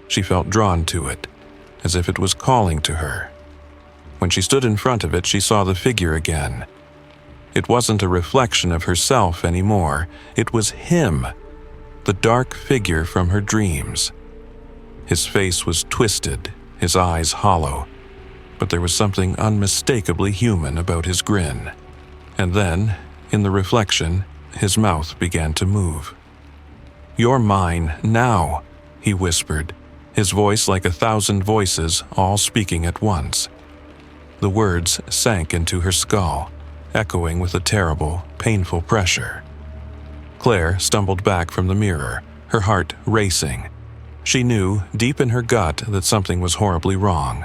Speaker 1: She felt drawn to it, as if it was calling to her. When she stood in front of it, she saw the figure again. It wasn't a reflection of herself anymore. It was him, the dark figure from her dreams. His face was twisted, his eyes hollow, but there was something unmistakably human about his grin. And then, in the reflection, his mouth began to move. "You're mine now," he whispered, his voice like 1,000 voices all speaking at once. The words sank into her skull, echoing with a terrible, painful pressure. Claire stumbled back from the mirror, her heart racing. She knew, deep in her gut, that something was horribly wrong.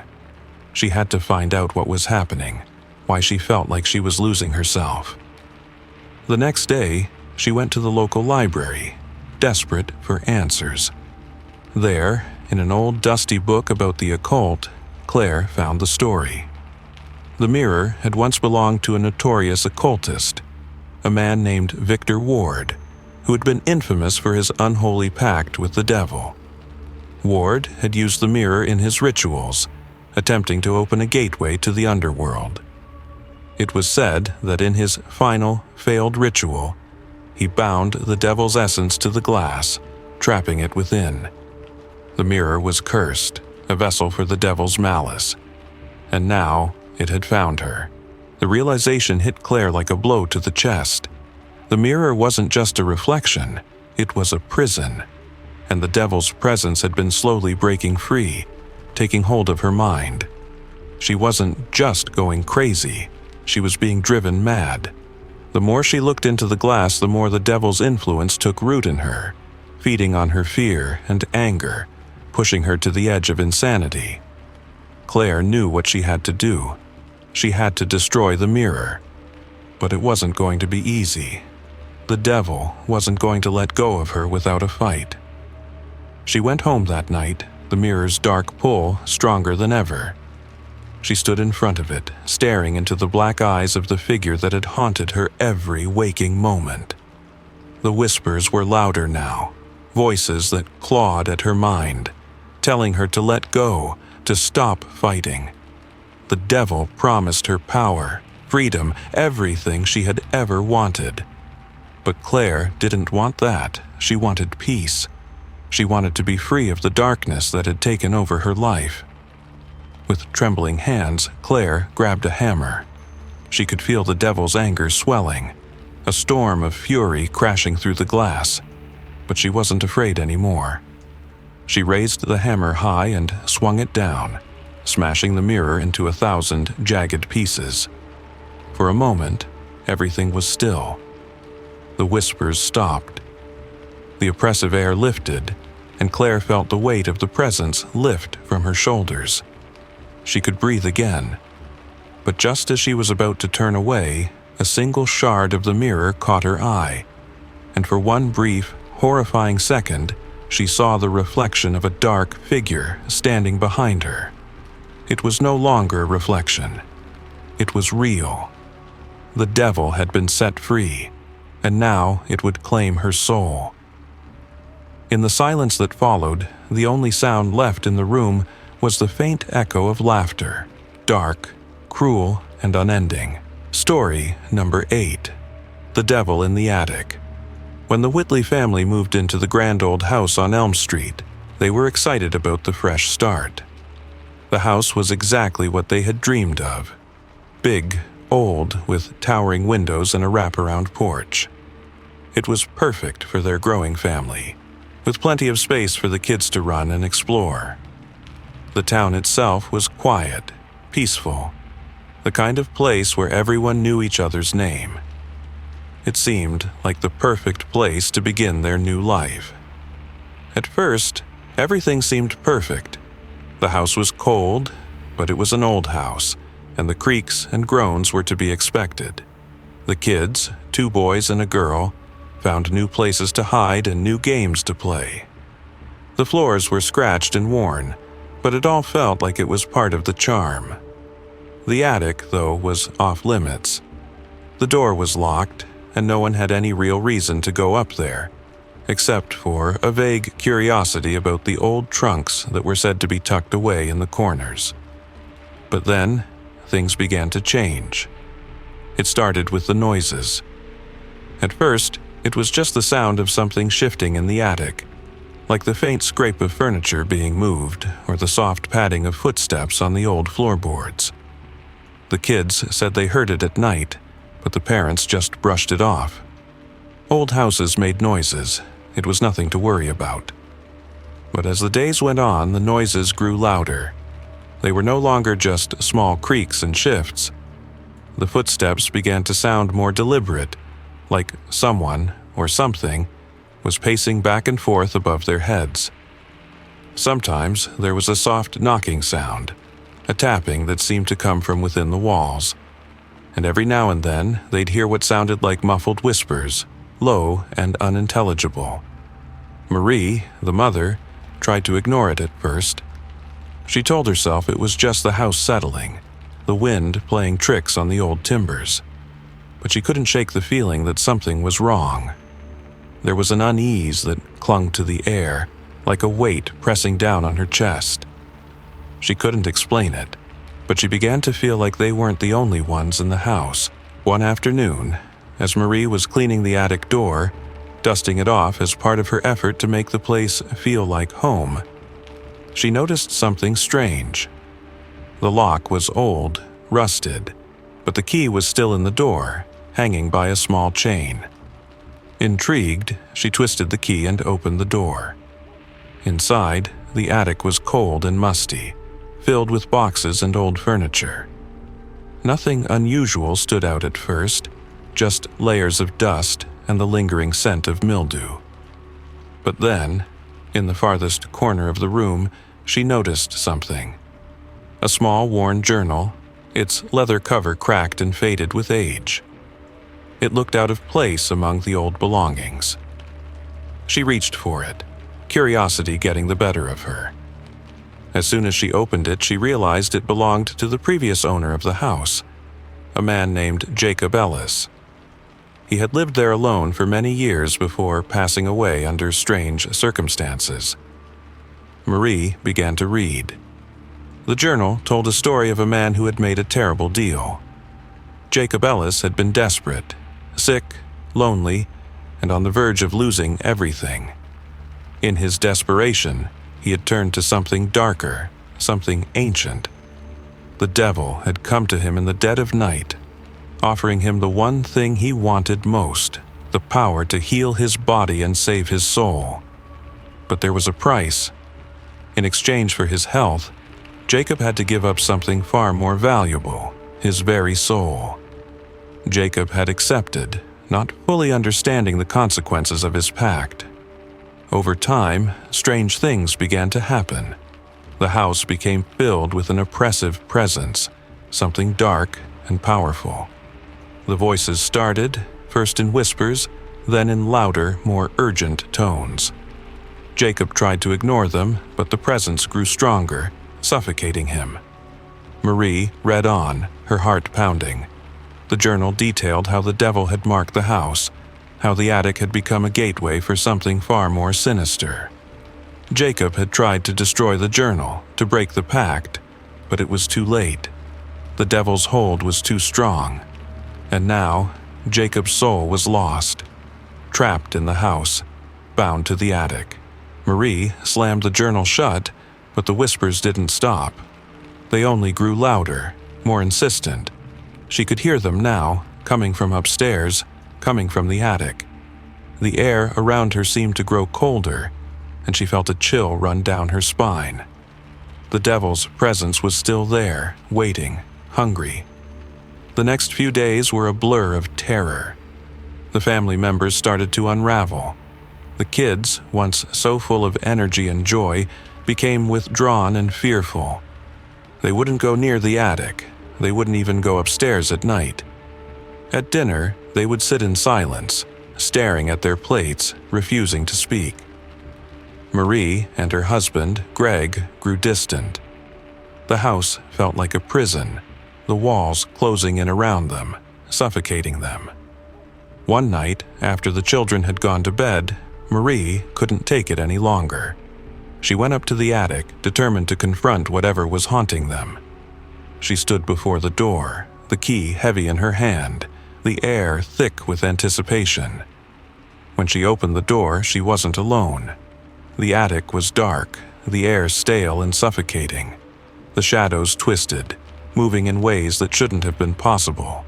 Speaker 1: She had to find out what was happening, why she felt like she was losing herself. The next day, she went to the local library, desperate for answers. There, in an old dusty book about the occult, Claire found the story. The mirror had once belonged to a notorious occultist, a man named Victor Ward, who had been infamous for his unholy pact with the devil. Ward had used the mirror in his rituals, attempting to open a gateway to the underworld. It was said that in his final, failed ritual, he bound the devil's essence to the glass, trapping it within. The mirror was cursed, a vessel for the devil's malice. And now it had found her. The realization hit Claire like a blow to the chest. The mirror wasn't just a reflection, it was a prison. And the devil's presence had been slowly breaking free, taking hold of her mind. She wasn't just going crazy, she was being driven mad. The more she looked into the glass, the more the devil's influence took root in her, feeding on her fear and anger, pushing her to the edge of insanity. Claire knew what she had to do. She had to destroy the mirror. But it wasn't going to be easy. The devil wasn't going to let go of her without a fight. She went home that night, the mirror's dark pull stronger than ever. She stood in front of it, staring into the black eyes of the figure that had haunted her every waking moment. The whispers were louder now, voices that clawed at her mind, telling her to let go, to stop fighting. The devil promised her power, freedom, everything she had ever wanted. But Claire didn't want that. She wanted peace. She wanted to be free of the darkness that had taken over her life. With trembling hands, Claire grabbed a hammer. She could feel the devil's anger swelling, a storm of fury crashing through the glass. But she wasn't afraid anymore. She raised the hammer high and swung it down, smashing the mirror into 1,000 jagged pieces. For a moment, everything was still. The whispers stopped. The oppressive air lifted, and Claire felt the weight of the presence lift from her shoulders. She could breathe again. But just as she was about to turn away, a single shard of the mirror caught her eye, and for one brief, horrifying second, she saw the reflection of a dark figure standing behind her. It was no longer a reflection. It was real. The devil had been set free, and now it would claim her soul. In the silence that followed, the only sound left in the room was the faint echo of laughter, dark, cruel, and unending. Story number 8. The Devil in the Attic. When the Whitley family moved into the grand old house on Elm Street, they were excited about the fresh start. The house was exactly what they had dreamed of. Big, old, with towering windows and a wraparound porch. It was perfect for their growing family, with plenty of space for the kids to run and explore. The town itself was quiet, peaceful, the kind of place where everyone knew each other's name. It seemed like the perfect place to begin their new life. At first, everything seemed perfect. The house was cold, but it was an old house, and the creaks and groans were to be expected. The kids, 2 boys and a girl, found new places to hide and new games to play. The floors were scratched and worn, but it all felt like it was part of the charm. The attic, though, was off limits. The door was locked, and no one had any real reason to go up there, except for a vague curiosity about the old trunks that were said to be tucked away in the corners. But then, things began to change. It started with the noises. At first, it was just the sound of something shifting in the attic, like the faint scrape of furniture being moved or the soft padding of footsteps on the old floorboards. The kids said they heard it at night, but the parents just brushed it off. Old houses made noises. It was nothing to worry about. But as the days went on, the noises grew louder. They were no longer just small creaks and shifts. The footsteps began to sound more deliberate, like someone or something was pacing back and forth above their heads. Sometimes there was a soft knocking sound, a tapping that seemed to come from within the walls. And every now and then they'd hear what sounded like muffled whispers, low and unintelligible. Marie, the mother, tried to ignore it at first. She told herself it was just the house settling, the wind playing tricks on the old timbers. But she couldn't shake the feeling that something was wrong. There was an unease that clung to the air, like a weight pressing down on her chest. She couldn't explain it, but she began to feel like they weren't the only ones in the house. One afternoon, as Marie was cleaning the attic door, dusting it off as part of her effort to make the place feel like home, she noticed something strange. The lock was old, rusted, but the key was still in the door, hanging by a small chain. Intrigued, she twisted the key and opened the door. Inside, the attic was cold and musty, filled with boxes and old furniture. Nothing unusual stood out at first, just layers of dust and the lingering scent of mildew. But then, in the farthest corner of the room, she noticed something. A small worn journal, its leather cover cracked and faded with age. It looked out of place among the old belongings. She reached for it, curiosity getting the better of her. As soon as she opened it, she realized it belonged to the previous owner of the house, a man named Jacob Ellis. He had lived there alone for many years before passing away under strange circumstances. Marie began to read. The journal told a story of a man who had made a terrible deal. Jacob Ellis had been desperate, sick, lonely, and on the verge of losing everything. In his desperation, he had turned to something darker, something ancient. The devil had come to him in the dead of night, offering him the one thing he wanted most, the power to heal his body and save his soul. But there was a price. In exchange for his health, Jacob had to give up something far more valuable, his very soul. Jacob had accepted, not fully understanding the consequences of his pact. Over time, strange things began to happen. The house became filled with an oppressive presence, something dark and powerful. The voices started, first in whispers, then in louder, more urgent tones. Jacob tried to ignore them, but the presence grew stronger, suffocating him. Marie read on, her heart pounding. The journal detailed how the devil had marked the house, how the attic had become a gateway for something far more sinister. Jacob had tried to destroy the journal, to break the pact, but it was too late. The devil's hold was too strong. And now, Jacob's soul was lost, trapped in the house, bound to the attic. Marie slammed the journal shut, but the whispers didn't stop. They only grew louder, more insistent. She could hear them now, coming from upstairs, coming from the attic. The air around her seemed to grow colder, and she felt a chill run down her spine. The devil's presence was still there, waiting, hungry. The next few days were a blur of terror. The family members started to unravel. The kids, once so full of energy and joy, became withdrawn and fearful. They wouldn't go near the attic. They wouldn't even go upstairs at night. At dinner, they would sit in silence, staring at their plates, refusing to speak. Marie and her husband, Greg, grew distant. The house felt like a prison, the walls closing in around them, suffocating them. One night, after the children had gone to bed, Marie couldn't take it any longer. She went up to the attic, determined to confront whatever was haunting them. She stood before the door, the key heavy in her hand, the air thick with anticipation. When she opened the door, she wasn't alone. The attic was dark, the air stale and suffocating. The shadows twisted, moving in ways that shouldn't have been possible.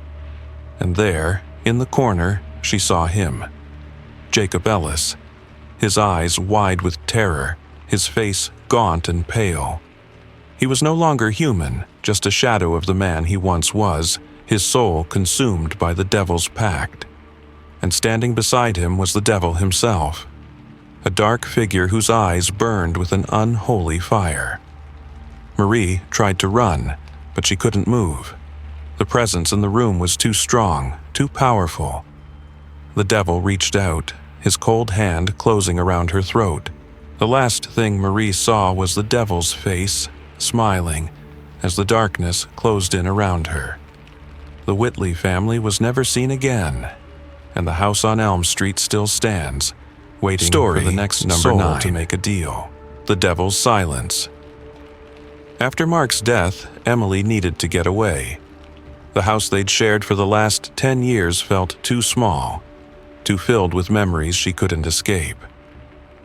Speaker 1: And there, in the corner, she saw him. Jacob Ellis. His eyes wide with terror, his face gaunt and pale. He was no longer human, just a shadow of the man he once was, his soul consumed by the devil's pact. And standing beside him was the devil himself, a dark figure whose eyes burned with an unholy fire. Marie tried to run, but she couldn't move. The presence in the room was too strong, too powerful. The devil reached out, his cold hand closing around her throat. The last thing Marie saw was the devil's face, smiling, as the darkness closed in around her. The Whitley family was never seen again, and the house on Elm Street still stands, waiting for the next number 9 to make a deal. The Devil's Silence. After Mark's death, Emily needed to get away. The house they'd shared for the last 10 years felt too small, too filled with memories she couldn't escape.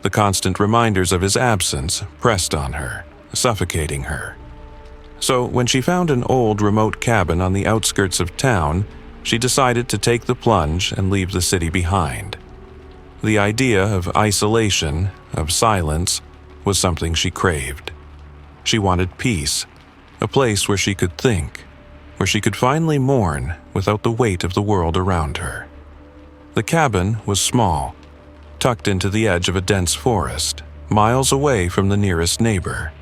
Speaker 1: The constant reminders of his absence pressed on her, suffocating her. So when she found an old remote cabin on the outskirts of town, she decided to take the plunge and leave the city behind. The idea of isolation, of silence, was something she craved. She wanted peace, a place where she could think, where she could finally mourn without the weight of the world around her. The cabin was small, tucked into the edge of a dense forest, miles away from the nearest neighbor.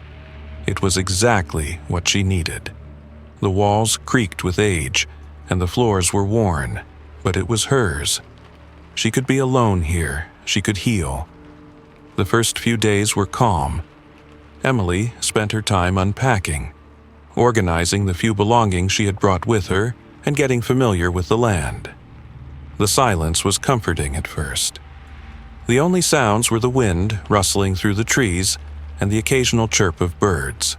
Speaker 1: It was exactly what she needed. The walls creaked with age, and the floors were worn, but it was hers. She could be alone here, she could heal. The first few days were calm. Emily spent her time unpacking, organizing the few belongings she had brought with her, and getting familiar with the land. The silence was comforting at first. The only sounds were the wind rustling through the trees and the occasional chirp of birds.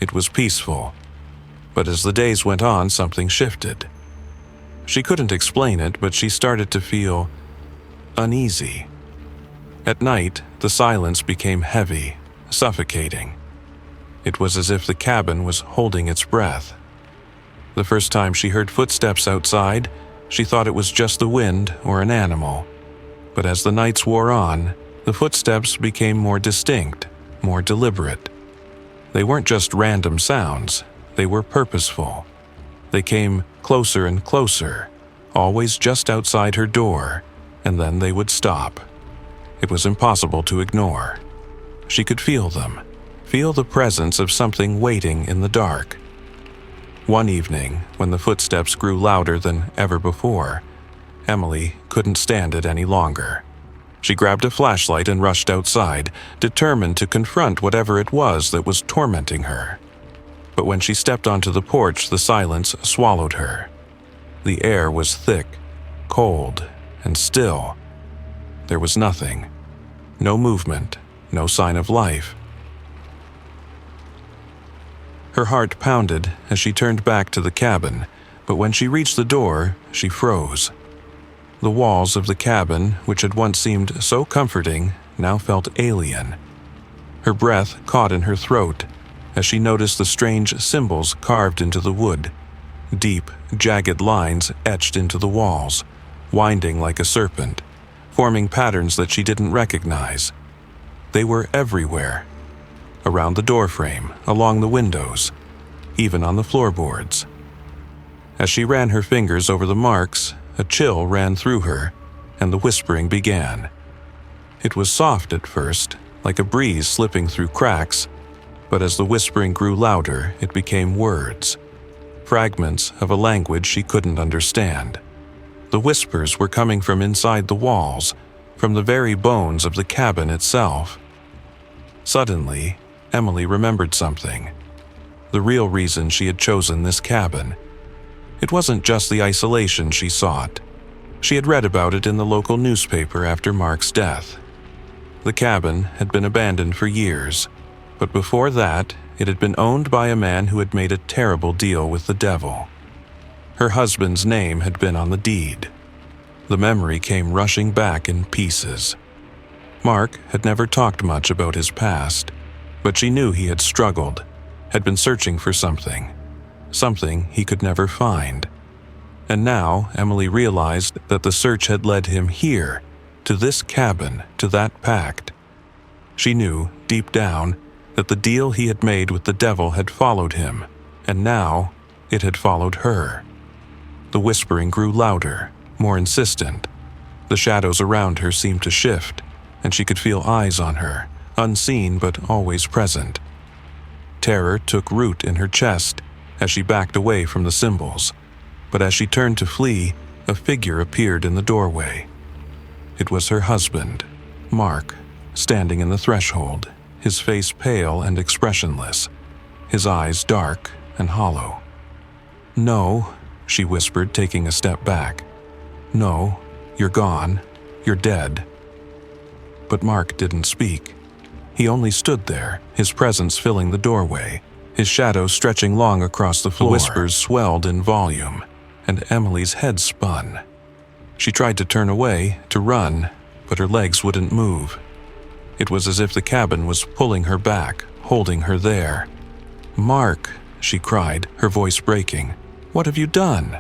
Speaker 1: It was peaceful, but as the days went on, something shifted. She couldn't explain it, but she started to feel uneasy. At night, the silence became heavy, suffocating. It was as if the cabin was holding its breath. The first time she heard footsteps outside, she thought it was just the wind or an animal. But as the nights wore on, the footsteps became more distinct, more deliberate. They weren't just random sounds, they were purposeful. They came closer and closer, always just outside her door, and then they would stop. It was impossible to ignore. She could feel them, feel the presence of something waiting in the dark. One evening, when the footsteps grew louder than ever before, Emily couldn't stand it any longer. She grabbed a flashlight and rushed outside, determined to confront whatever it was that was tormenting her. But when she stepped onto the porch, the silence swallowed her. The air was thick, cold, and still. There was nothing. No movement, no sign of life. Her heart pounded as she turned back to the cabin, but when she reached the door, she froze. The walls of the cabin, which had once seemed so comforting, now felt alien. Her breath caught in her throat as she noticed the strange symbols carved into the wood, deep, jagged lines etched into the walls, winding like a serpent, forming patterns that she didn't recognize. They were everywhere, around the doorframe, along the windows, even on the floorboards. As she ran her fingers over the marks, a chill ran through her, and the whispering began. It was soft at first, like a breeze slipping through cracks, but as the whispering grew louder, it became words, fragments of a language she couldn't understand. The whispers were coming from inside the walls, from the very bones of the cabin itself. Suddenly, Emily remembered something. The real reason she had chosen this cabin. It wasn't just the isolation she sought. She had read about it in the local newspaper after Mark's death. The cabin had been abandoned for years, but before that, it had been owned by a man who had made a terrible deal with the devil. Her husband's name had been on the deed. The memory came rushing back in pieces. Mark had never talked much about his past, but she knew he had struggled, had been searching for something he could never find. And now Emily realized that the search had led him here, to this cabin, to that pact. She knew, deep down, that the deal he had made with the devil had followed him, and now it had followed her. The whispering grew louder, more insistent. The shadows around her seemed to shift, and she could feel eyes on her, unseen but always present. Terror took root in her chest as she backed away from the symbols, but as she turned to flee, a figure appeared in the doorway. It was her husband, Mark, standing in the threshold, his face pale and expressionless, his eyes dark and hollow. "No," she whispered, taking a step back. "No, you're gone. You're dead." But Mark didn't speak. He only stood there, his presence filling the doorway, his shadow stretching long across the floor. The whispers swelled in volume, and Emily's head spun. She tried to turn away, to run, but her legs wouldn't move. It was as if the cabin was pulling her back, holding her there. "Mark," she cried, her voice breaking. "What have you done?"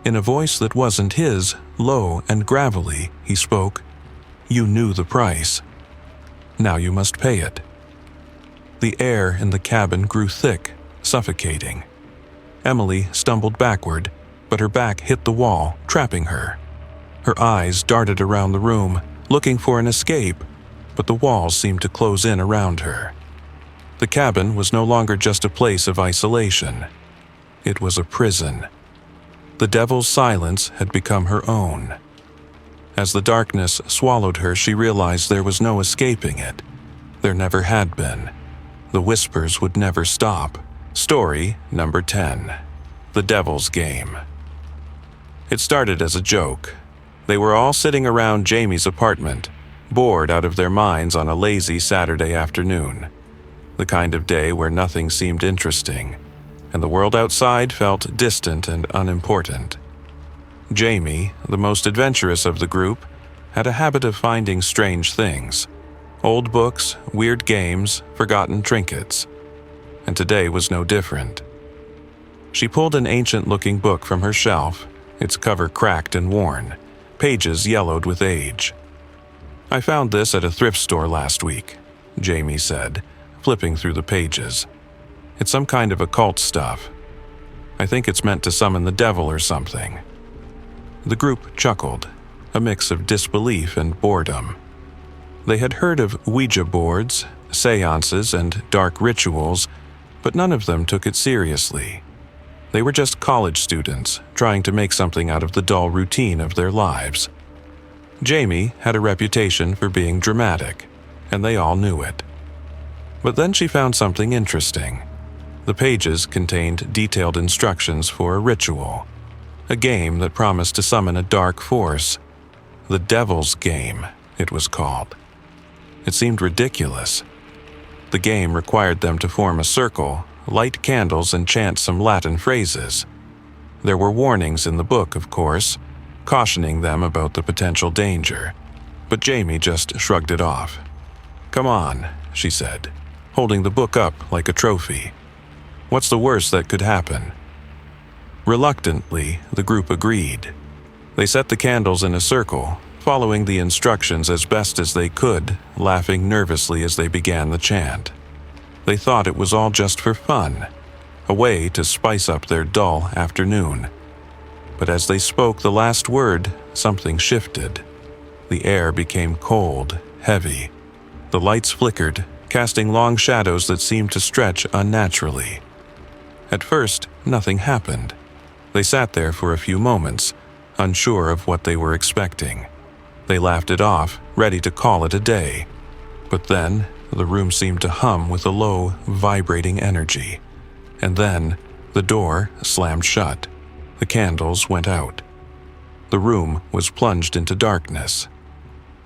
Speaker 1: In a voice that wasn't his, low and gravelly, he spoke. "You knew the price. Now you must pay it." The air in the cabin grew thick, suffocating. Emily stumbled backward, but her back hit the wall, trapping her. Her eyes darted around the room, looking for an escape, but the walls seemed to close in around her. The cabin was no longer just a place of isolation. It was a prison. The devil's silence had become her own. As the darkness swallowed her, she realized there was no escaping it. There never had been. The whispers would never stop. Story number 10. The Devil's Game. It started as a joke. They were all sitting around Jamie's apartment, bored out of their minds on a lazy Saturday afternoon. The kind of day where nothing seemed interesting, and the world outside felt distant and unimportant. Jamie, the most adventurous of the group, had a habit of finding strange things. Old books, weird games, forgotten trinkets. And today was no different. She pulled an ancient-looking book from her shelf, its cover cracked and worn, pages yellowed with age. "I found this at a thrift store last week," Jamie said, flipping through the pages. "It's some kind of occult stuff. I think it's meant to summon the devil or something." The group chuckled, a mix of disbelief and boredom. They had heard of Ouija boards, seances, and dark rituals, but none of them took it seriously. They were just college students trying to make something out of the dull routine of their lives. Jamie had a reputation for being dramatic, and they all knew it. But then she found something interesting. The pages contained detailed instructions for a ritual, a game that promised to summon a dark force. The Devil's Game, it was called. It seemed ridiculous. The game required them to form a circle, light candles, and chant some Latin phrases. There were warnings in the book, of course, cautioning them about the potential danger, but Jamie just shrugged it off. "Come on," she said, holding the book up like a trophy. "What's the worst that could happen?" Reluctantly, the group agreed. They set the candles in a circle, following the instructions as best as they could, laughing nervously as they began the chant. They thought it was all just for fun, a way to spice up their dull afternoon. But as they spoke the last word, something shifted. The air became cold, heavy. The lights flickered, casting long shadows that seemed to stretch unnaturally. At first, nothing happened. They sat there for a few moments, unsure of what they were expecting. They laughed it off, ready to call it a day. But then, The room seemed to hum with a low, vibrating energy. And then, the door slammed shut. The candles went out. The room was plunged into darkness.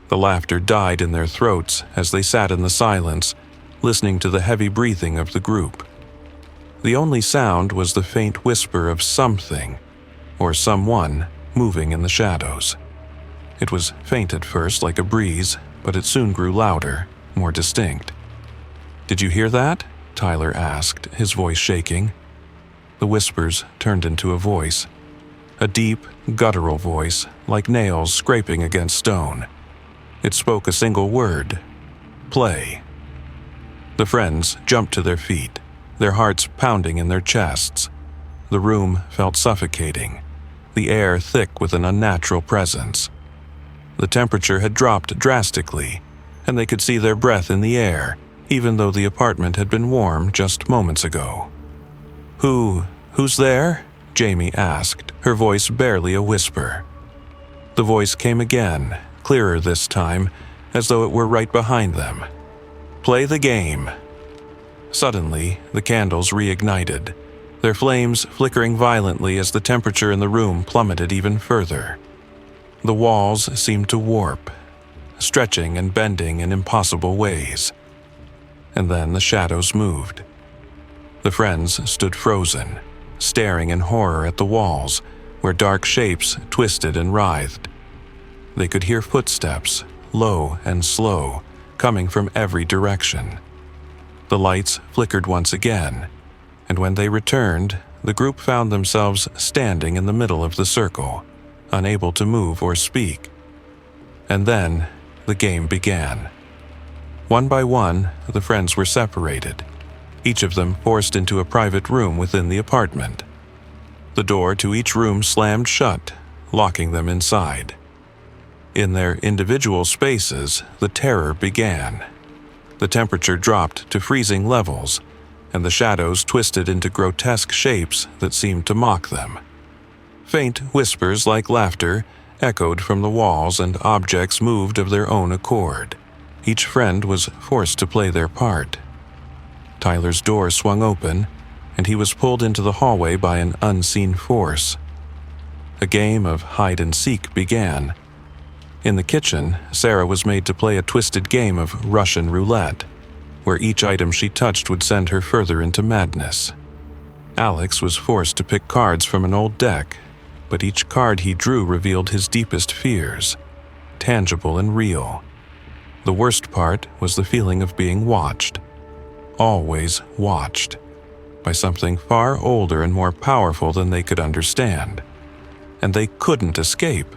Speaker 1: The laughter died in their throats as they sat in the silence, listening to the heavy breathing of the group. The only sound was the faint whisper of something, or someone, moving in the shadows. It was faint at first, like a breeze, but it soon grew louder, more distinct. "Did you hear that?" Tyler asked, his voice shaking. The whispers turned into a voice. A deep, guttural voice, like nails scraping against stone. It spoke a single word: play. The friends jumped to their feet, their hearts pounding in their chests. The room felt suffocating, the air thick with an unnatural presence. The temperature had dropped drastically, and they could see their breath in the air, even though the apartment had been warm just moments ago. Who's there?" Jamie asked, her voice barely a whisper. The voice came again, clearer this time, as though it were right behind them. "Play the game." Suddenly, the candles reignited, their flames flickering violently as the temperature in the room plummeted even further. The walls seemed to warp, stretching and bending in impossible ways. And then the shadows moved. The friends stood frozen, staring in horror at the walls, where dark shapes twisted and writhed. They could hear footsteps, low and slow, coming from every direction. The lights flickered once again, and when they returned, the group found themselves standing in the middle of the circle, unable to move or speak. And then, the game began. One by one, the friends were separated, each of them forced into a private room within the apartment. The door to each room slammed shut, locking them inside. In their individual spaces, the terror began. The temperature dropped to freezing levels, and the shadows twisted into grotesque shapes that seemed to mock them. Faint whispers like laughter echoed from the walls, and objects moved of their own accord. Each friend was forced to play their part. Tyler's door swung open, and he was pulled into the hallway by an unseen force. A game of hide-and-seek began. In the kitchen, Sarah was made to play a twisted game of Russian roulette, where each item she touched would send her further into madness. Alex was forced to pick cards from an old deck, but each card he drew revealed his deepest fears, tangible and real. The worst part was the feeling of being watched, always watched, by something far older and more powerful than they could understand. And they couldn't escape.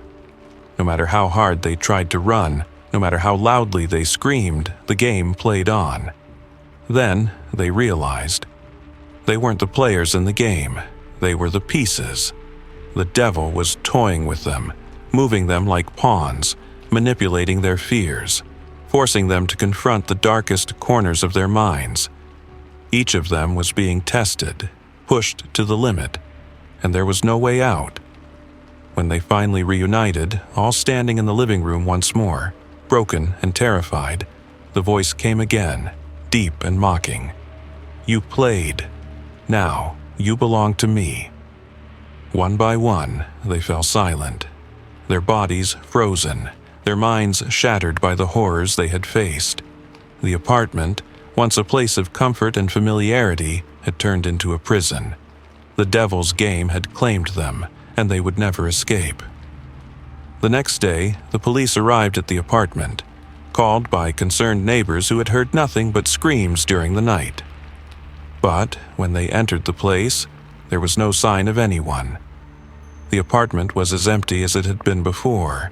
Speaker 1: No matter how hard they tried to run, no matter how loudly they screamed, the game played on. Then they realized. They weren't the players in the game, they were the pieces. The devil was toying with them, moving them like pawns, manipulating their fears, forcing them to confront the darkest corners of their minds. Each of them was being tested, pushed to the limit, and there was no way out. When they finally reunited, all standing in the living room once more, broken and terrified, the voice came again, deep and mocking. "You played. Now, you belong to me." One by one, they fell silent, their bodies frozen, their minds shattered by the horrors they had faced. The apartment, once a place of comfort and familiarity, had turned into a prison. The devil's game had claimed them, and they would never escape. The next day, the police arrived at the apartment, called by concerned neighbors who had heard nothing but screams during the night. But when they entered the place, there was no sign of anyone. The apartment was as empty as it had been before,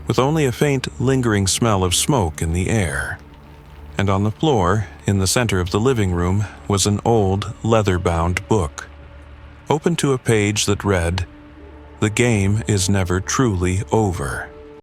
Speaker 1: with only a faint, lingering smell of smoke in the air. And on the floor, in the center of the living room, was an old, leather-bound book, open to a page that read, "The game is never truly over."